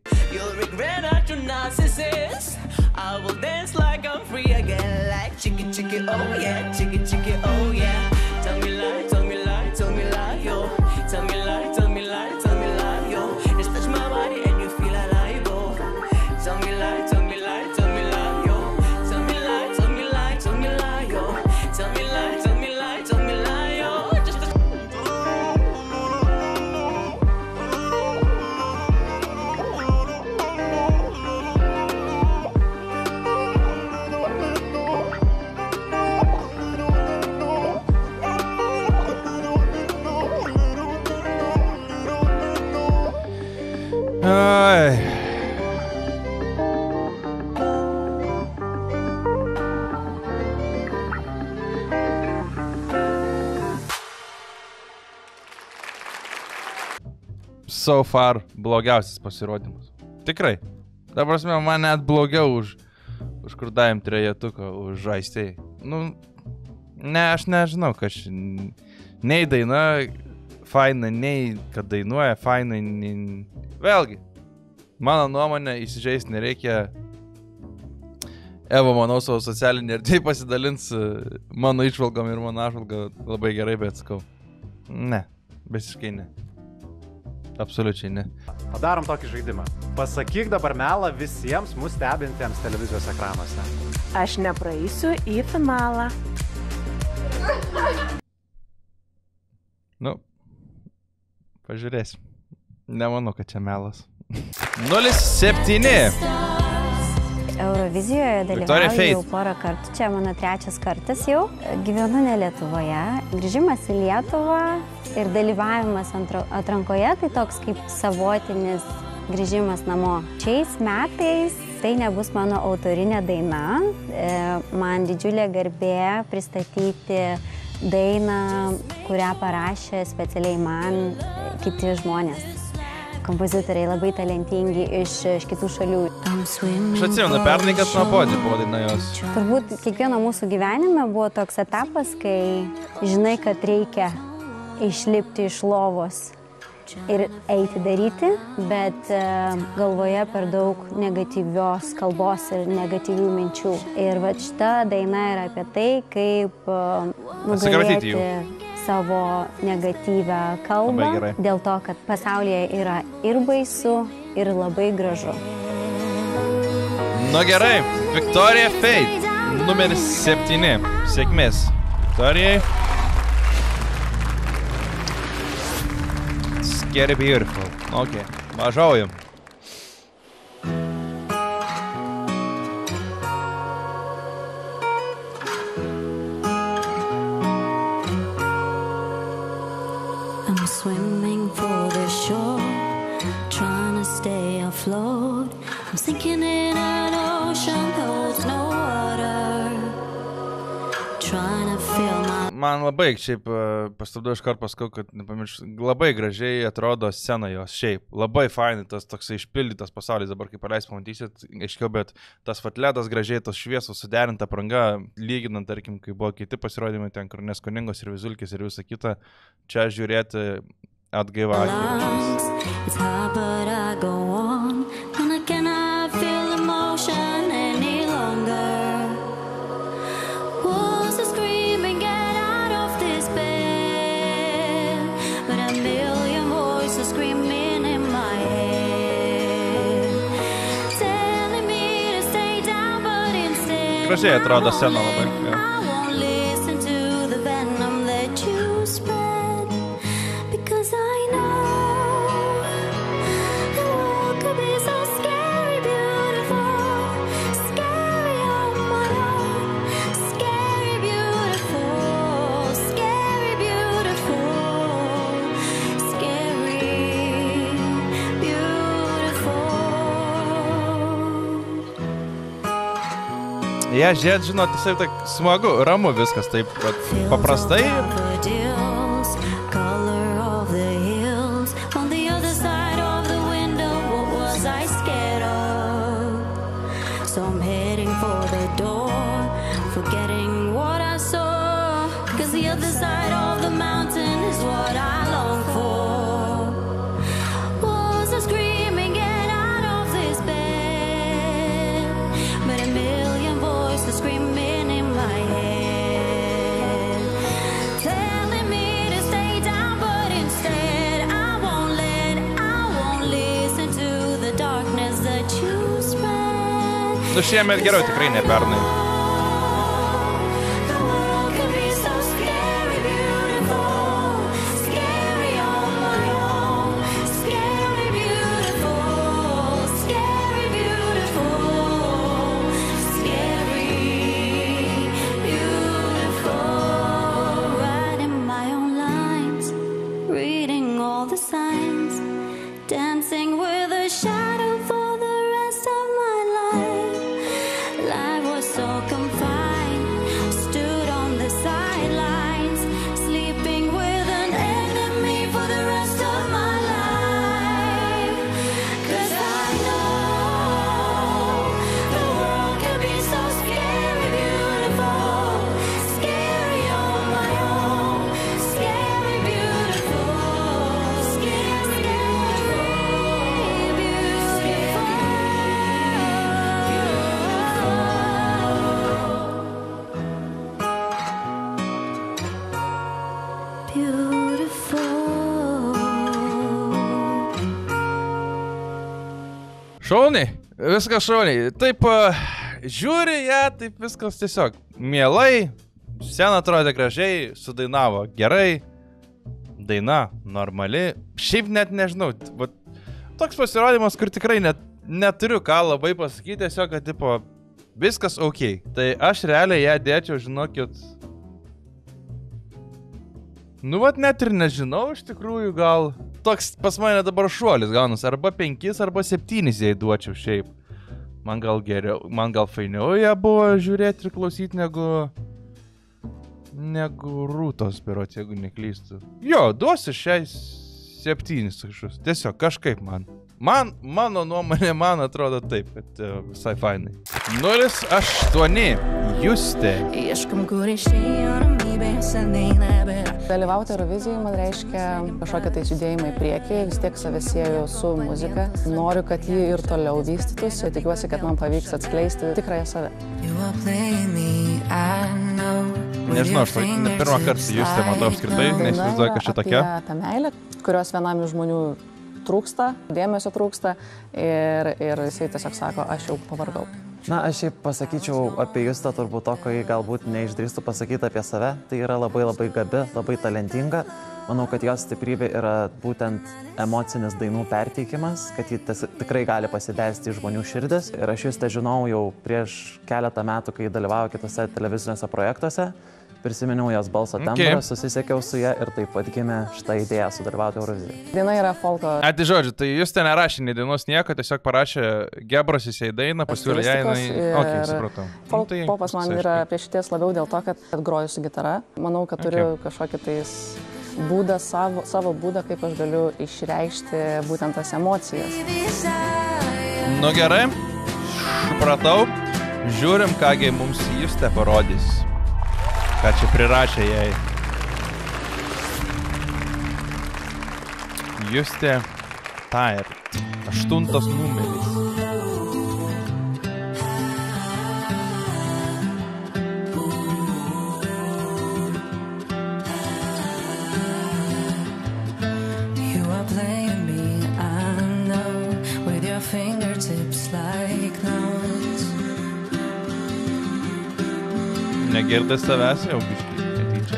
Ai. So far blogiausias pasirodymas. Tikrai. Ta prasme, man net blogiau už kur davėm trejetuką, už aistėjai. Nu, ne, aš nežinau, kas nei daina faina, nei kad dainuoja fainai, vėlgi, mano nuomonė, įsižeist nereikia. Eva, manau, savo socialinį erdvį pasidalins mano išvalgom ir mano apžvalga labai gerai, bet sakau, ne, visiškai ne. Absoliučiai ne. Padarom tokį žaidimą. Pasakyk dabar melą visiems mus stebintiems televizijos ekranuose. Aš nepraeisiu į finalą. Nu, pažiūrėsim. Nemanau, kad čia melas. 0-7. Eurovizijoje dalyvauju jau porą kartų, čia mano 3 kartas jau. Gyvenu ne Lietuvoje. Grįžimas į Lietuvą ir dalyvavimas atrankoje tai toks kaip savotinis grįžimas namo. Šiais metais tai nebus mano autorinė daina. Man didžiulė garbė pristatyti dainą, kurią parašė specialiai man kiti žmonės. Kompozitoriai labai talentingi iš kitų šalių. Aš atsimenu, pernai, kad nuobodžiai buvo daina jos. Turbūt kiekvieno mūsų gyvenime buvo toks etapas, kai žinai, kad reikia išlipti iš lovos ir eiti daryti, bet galvoje per daug negatyvios kalbos ir negatyvių minčių. Ir va šita daina yra apie tai, kaip nugalėti savo negatyvę kalbą, dėl to, kad pasaulyje yra ir baisu, ir labai gražu. Nu gerai, Victoria Fate, numeris 7. Sėkmės Victorijai. Scary Beautiful. Ok, važiuojam. Swimming for the shore, trying to stay afloat. I'm sinking in an ocean, holds no water. Trying to feel my... Man labai, šiaip pastabdu iškart paskau, kad nepamiršau, labai gražiai atrodo scena jos šiaip. Labai fainai tas toksai išpildytas pasaulis, dabar kaip paleis pamatysit, aiškiau, bet tas vatledas gražiai, tas šviesos suderinta apranga, lyginant, tarkim, kai buvo kiti pasirodymai ten, kur neskoningos ir vizulkis ir visa kita, čia žiūrėti atgaiva. It's hard, but I go on, and I cannot feel emotion any longer. Gražiai atrodo scena labai. Ja. Ja, žiūrėt, žinot, jisai tak smagu, ramu viskas, taip paprastai. Nu šiemet geriau tikrai ne pernai. Šauniai, viskas šauniai. Taip, žiūri ją, taip viskas tiesiog mielai, scena atrodė gražiai, sudainavo gerai, daina normali. Šiaip net nežinau, toks pasirodymas, kur tikrai neturiu ką labai pasakyti, tiesiog, kad tipo, viskas ok. Tai aš realiai ją dėčiau, žinokit, nu vat net ir nežinau, iš tikrųjų gal toks pas mane dabar šuolis gaunus, arba 5, arba 7 jai duočiau šiaip. Man gal geriau, man gal fainiau ją buvo žiūrėti ir klausyti negu Rūtos berot, jeigu neklystu. Jo, duosiu šiai 7 kažkus, tiesiog kažkaip man. Mano nuomonė, man atrodo taip, kad visai fainai. 0-8, Justė. Dalyvauti Eurovizijai man reiškia kažkokią tai judėjimą į priekį, vis tiek save sieju su muzika. Noriu, kad ji ir toliau vystytųsi, tikiuosi, kad man pavyks atskleisti tikrąją save. Nežinau, aš pirmą kartą Justė matau apskritai, neįsivaizduoju, kad čia tokia. Ta meilė, kurios vienam iš žmonių trūksta, dėmesio trūksta ir jisai tiesiog sako, aš jau pavargau. Na, aš šiaip pasakyčiau apie Justą turbūt to, ko jį galbūt neišdrįstų pasakyti apie save. Tai yra labai gabi, labai talentinga. Manau, kad jos stiprybė yra būtent emocinis dainų perteikimas, kad ji tikrai gali pasibelsti į žmonių širdis. Ir aš Justę žinau jau prieš keletą metų, kai dalyvavo kitose televiziniuose projektuose. Prisiminiau jos balso tembrą, susisiekiau su ją ir taip pat gimė šitą idėją sudalyvauti Eurovizijoje. Daina yra folko. Tai žodžiu, tai jūs ten nerašė nei dainos nieko, tiesiog parašė Gebros įsiai dainą, pasiūlė ją, ok, supratau. Popas man yra apie šities labiau dėl to, kad groju su gitara. Manau, kad turiu kažkokį tais būdą, savo būdą, kaip aš galiu išreikšti būtent tas emocijas. Nu gerai, supratau. Žiūrim, kągi mums Justė parodys. Ką čia prirašė jai. Justė Tairt. 8 numeris. You are playing me, I know, with your fingertips like notes. Negirdai savęs jau biškai netyčia.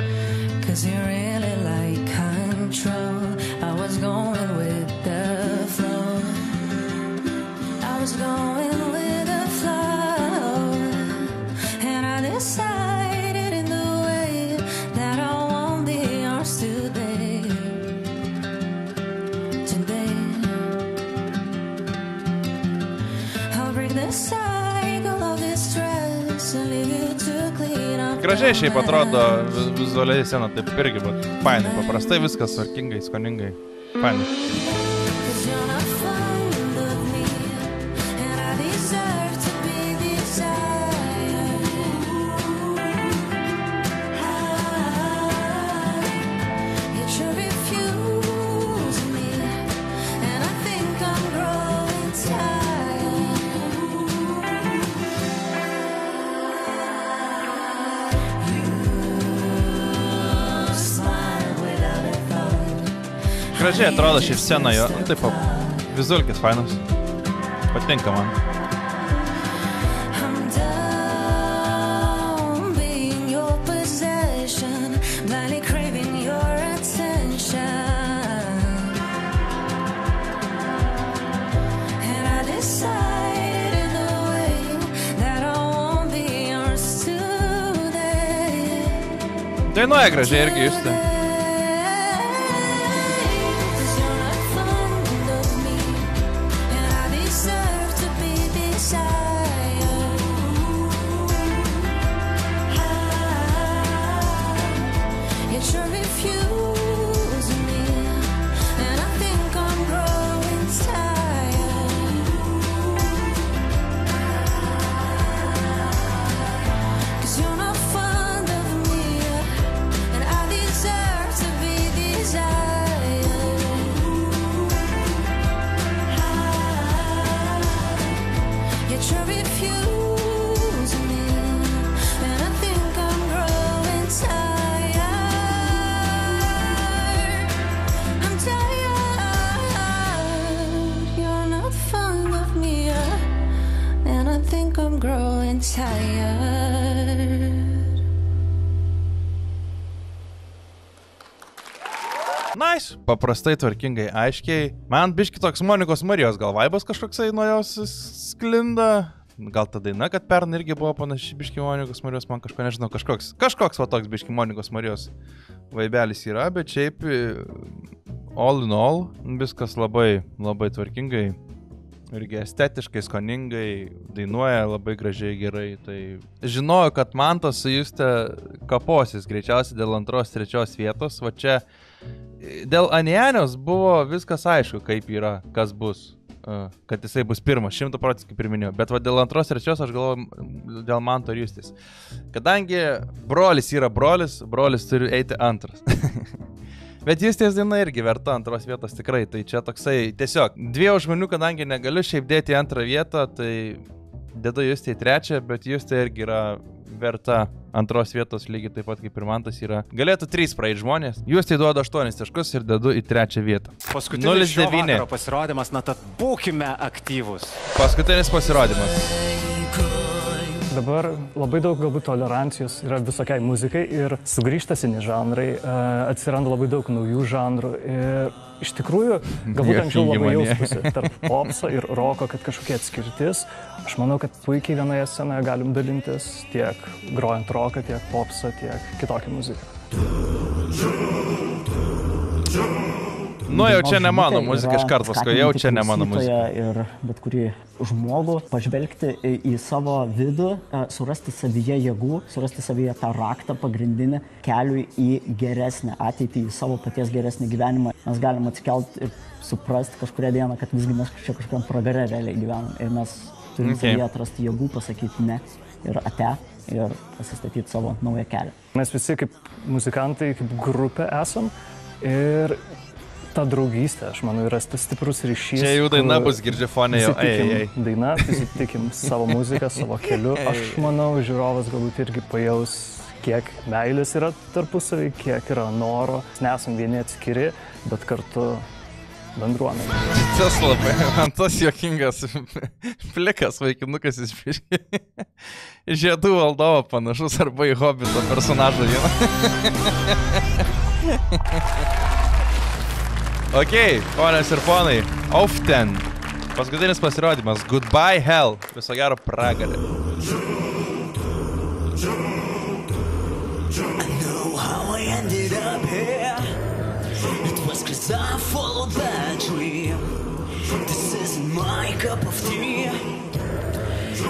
'Cause you really like control. I was going with the flow. I was going with the flow. And I decided in the way that I won't be yours today. Today I'll break the cycle of this stress and leave you to clean up. Gražiai šiaip atrodo vizualiai scena, taip irgi, bet fainai, paprastai viskas, tvarkingai, skoningai. Fainai. Gražiai atrodo šiaip scena jo, taip, vizualkis fainas. Patinka man. Dainuoja gražiai irgi Justė. Nice. Paprastai, tvarkingai, aiškiai. Man biški toks Monikos Marijos gal vaibas kažkoksai nuo jos sklinda. Gal ta daina, kad pernai irgi buvo panaši biški Monikos Marijos, man kažko nežinau, kažkoks va toks biški Monikos Marijos vaibelis yra, bet šiaip all in all viskas labai, labai tvarkingai. Irgi estetiškai, skoningai, dainuoja labai gražiai, gerai. Tai žinojau, kad Mantas su Juste kaposis greičiausiai dėl 2-3 vietos. Va čia dėl Anianios buvo viskas aišku, kaip yra, kas bus. Kad jisai bus pirmas, 100% kaip ir minėjau. Bet va dėl 2-3 aš galvoju dėl Manto ir Justės. Kadangi brolis yra brolis, brolis turi eiti antras. Bet Justės daina irgi verta 2 vietos tikrai, tai čia toksai tiesiog 2 žmonių, kadangi negaliu šiaip dėti į 2 vietą, tai dedu Justė į 3, bet Justė irgi yra verta 2 vietos lygiai taip pat kaip ir Mantas yra. Galėtų 3 praeit žmonės, Justė duoda 8 taškus ir dedu į 3 vietą. Paskutinis šio vakaro pasirodymas, na tad būkime aktyvūs. Paskutinis pasirodymas. Dabar labai daug galbūt tolerancijos yra visokiai muzikai ir sugrįžta seni žanrai, atsiranda labai daug naujų žanrų ir iš tikrųjų galbūt anksčiau labai jaustusi tarp popso ir roko, kad kažkokia atskirtis. Aš manau, kad puikiai vienoje scenoje galim dalintis tiek grojant roką, tiek popsą, tiek kitokią muziką. Nu jau čia ne mano muzika, iškart paskui jau čia ne mano muzika. Ir bet kurį žmogų pažvelgti į savo vidų, surasti savyje jėgų, surasti savyje tą raktą pagrindinį keliui į geresnę ateitį, į savo paties geresnį gyvenimą. Mes galim atsikelti ir suprasti kažkurią dieną, kad visgi mes čia kažkokiam pragare realiai gyvenam. Ir mes turim savyje atrasti jėgų, pasakyti ne ir ate ir pasistatyti savo naują kelią. Mes visi kaip muzikantai, kaip grupė esam ir ta draugystė, aš manau, yra stiprus ryšys. Čia jų daina bus girdžia fone jau. Daina, susitikim savo muziką, savo keliu. Aš manau, žiūrovas galbūt irgi pajaus, kiek meilės yra tarpusavį, kiek yra noro. Nesam vieni atskiri, bet kartu bendruomenė. Tas labai, man tas juokingas plikas vaikinukas iš Žiedų valdovo panašus arba į Hobbito personažą vieną. Ok, ponios ir ponai, Auf ten. Paskutinis pasirodymas, Goodbye Hell. Viso gero pragarė. I know how I ended up here. It was 'cause I followed that dream. This isn't my cup of tea.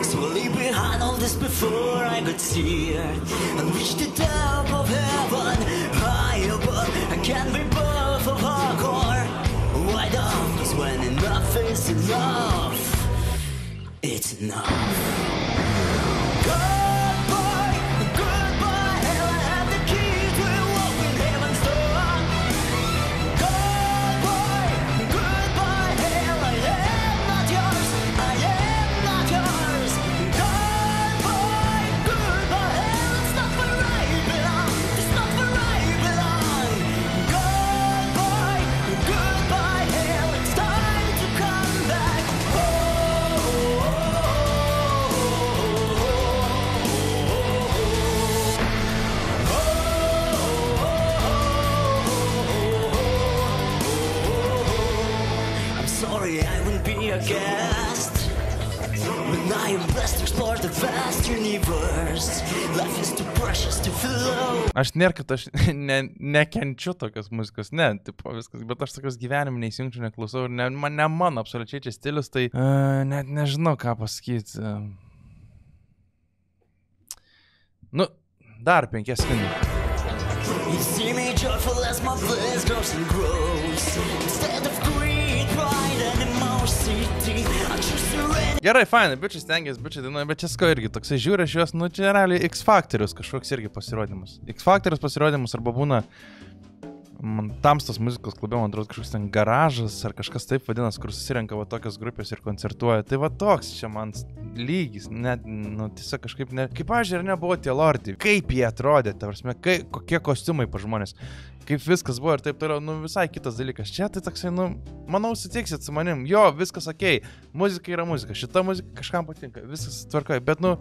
So I leave behind all this before I got here and reached the top of heaven, high above. I can't be both of hardcore. Why don't? 'Cause when enough is enough, it's enough. Goodbye, goodbye, hell, I have the key to open heaven's door. Goodbye, goodbye, hell, I am not yours, I am not yours. Goodbye, goodbye, hell, it's not where I belong, it's not where I belong. Goodbye, goodbye, hell, it's time to come back I'm sorry I won't be a guest when I am blessed to explore the vast universe. Life is too precious to flow. Aš nėra, kad aš nekenčiu tokios muzikos, ne, tipo viskas, bet aš tokios gyvenime neįsijungčiau, neklausau ir ne mano absoliučiai čia stilius, tai net nežinau ką pasakyti. Nu, dar 5 minutės. You see me joyful as my bliss grows and grows. Instead of greed, pride and emotion, I choose to read. Gerai, fainai, bičiai stengiasi, bičiai dainuoja, bet čia sko irgi toksai žiūri aš juos, nu čia realiai X Factorius kažkoks irgi pasirodymus. X Factorius pasirodymus arba būna Tamstos muzikos klube, man atrodo, kažkoks ten garažas ar kažkas taip vadinas, kur susirenka va tokios grupės ir koncertuoja. Tai va toks čia man lygis, net, nu tiesiog kažkaip, ne, kaip aš ir nebuvo tie lordai, kaip jie atrodė, ta prasme, kokie kostiumai pa žmonės, kaip viskas buvo ir taip toliau, nu visai kitas dalykas. Čia tai toksai, nu, manau, sutiksit su manim, jo, viskas okei, muzika yra muzika, šita muzika kažkam patinka, viskas tvarkoja, bet nu,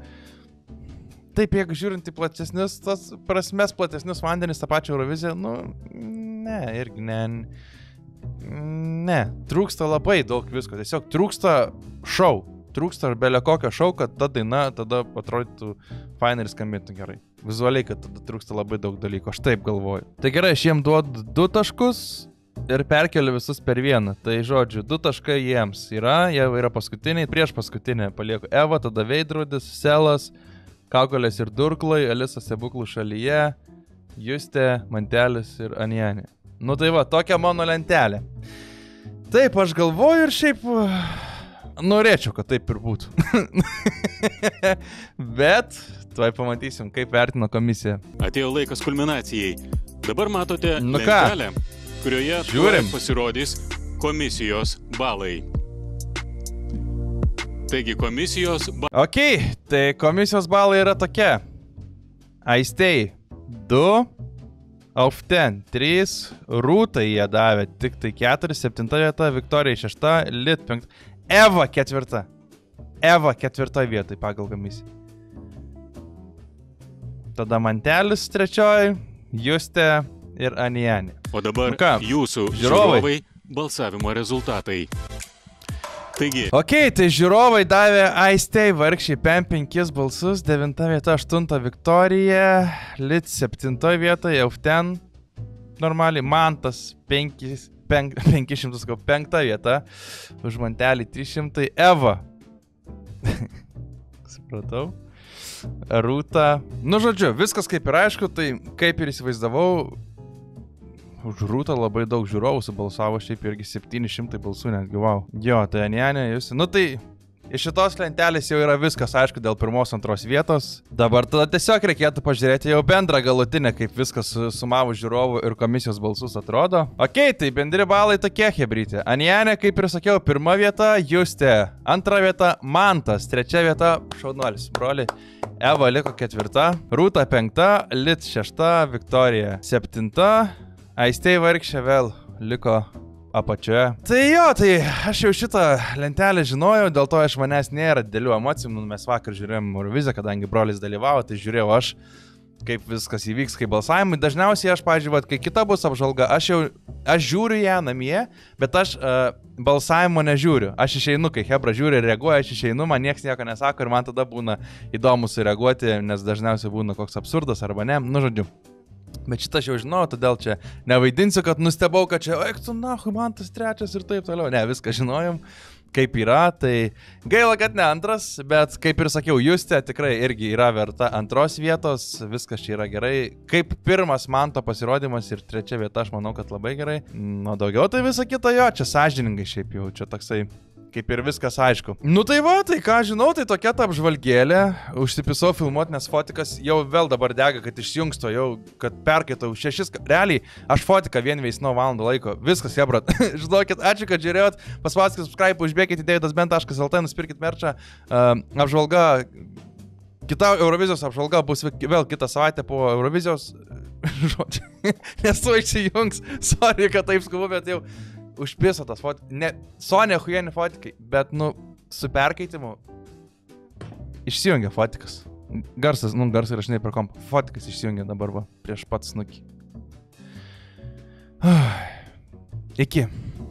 taip, jeigu žiūrint į platesnius, tas prasmes platesnius vandenis, tą pačią Euroviziją, nu, ne, irgi ne, trūksta labai daug visko, tiesiog trūksta šou, trūksta belė kokio šou, kad ta daina tada atrodytų fainai ir skambėtų gerai. Vizualiai, kad tada trūksta labai daug dalykų, aš taip galvoju. Tai gerai, aš jiem duodu 2 taškus ir perkeliu visus per vieną. Tai žodžiu, 2 taškai jiems yra, jie yra paskutiniai, prieš paskutinę palieku Eva, tada Veidrodis, Selas, Kaukolės ir Durklai, Alisa Stebuklų šalyje, Justė, Mantelis ir Anjanė. Nu tai va, tokia mano lentelė. Taip, aš galvoju ir šiaip norėčiau, kad taip ir būtų. Bet tuoj pamatysim, kaip vertino komisija. Atėjo laikas kulminacijai. Dabar matote lentelę, kurioje pasirodys komisijos balai. Taigi komisijos balai. Ok, tai komisijos balai yra tokie. Aistei 2, Auf ten 3, Rūtai jie davė tik tai 4, 7 vieta, Viktorija 6, Lit 5, Eva 4. Eva 4 vietai pagal komisiją. Tada Mantelis 3, Justė ir Anjanė. O dabar jūsų žiūrovai balsavimo rezultatai. Taigi. Ok, tai žiūrovai davė Aistei vargšiai 5 balsus, 9 vieta, 8 Viktorija, Lit 7 vietoje, Auf ten normaliai, Mantas 505 vieta, už Mantelį 300, Eva. Supratau. Rūta. Nu, žodžiu, viskas kaip ir aišku, tai kaip ir įsivaizdavau, už Rūtą labai daug žiūrovų subalsavo, šiaip irgi 700 balsų netgi, wow. Jo, tai Anjanė, jūs. Nu tai iš šitos lentelės jau yra viskas aišku dėl 1-2 vietos. Dabar tada tiesiog reikėtų pažiūrėti jau bendrą galutinę, kaip viskas sumavo žiūrovų ir komisijos balsus atrodo. Ok, tai bendri balai tokie, hebrytė. Anjanė, kaip ir sakiau, 1 vieta, Justė, 2 vieta, Mantas, 3 vieta, šaunuolis, broli. Eva liko 4, Rūta 5, Lit 6, Viktorija 7, Aistei vargšė vėl liko apačioje. Tai jo, tai aš jau šitą lentelę žinojau, dėl to iš manęs nėra didelių emocijų. Mes vakar žiūrėjom Euroviziją, kadangi brolis dalyvavo, tai žiūrėjau aš, kaip viskas įvyks, kaip balsavimai. Dažniausiai aš, pavyzdžiui, kai kita bus apžvalga, aš žiūriu ją namie, bet aš balsavimo nežiūriu. Aš išeinu, kai Hebra žiūri ir reaguoja, aš išeinu, man nieks nieko nesako ir man tada būna įdomu sureaguoti, nes dažniausiai būna koks absurdas arba ne, nu žodžiu. Bet šitą aš jau žinau, todėl čia nevaidinsiu, kad nustebau, kad čia, eik tu nahui, man tas trečias ir taip toliau. Ne, viską žinojom, kaip yra, tai gaila, kad ne antras, bet kaip ir sakiau, Justė tikrai irgi yra verta antros vietos, viskas čia yra gerai. Kaip pirmas Manto pasirodymas ir trečia vieta, aš manau, kad labai gerai. Nu, daugiau tai visa kita jo, čia sąžiningai šiaip jau, čia toksai... Kaip ir viskas aišku. Nu tai va, tai ką žinau, tai tokia ta apžvalgėlė. Užsipisau filmuoti, nes fotikas jau vėl dabar dega, kad išjungsto, jau kad perkaitau 6. Realiai, aš fotiką vien veisnau valandų laiko. Viskas, jebrat. Žinokit, ačiū, kad žiūrėjot. Paspauskit subscribe, užbėkit į davidasbent.lt, nusipirkit merčą. Apžvalga, kita Eurovizijos apžvalga bus vėl kitą savaitę po Eurovizijos. Žodžiu, nesu išsijungs. Sorry, kad taip skubu, bet jau... Užpiso tas fotikas, ne, Sonė huieni fotikai, bet, nu, su perkeitimu išsijungia fotikas. Garsas įrašinai per kompą. Fotikas išsijungia dabar va, prieš pats snukį. Iki.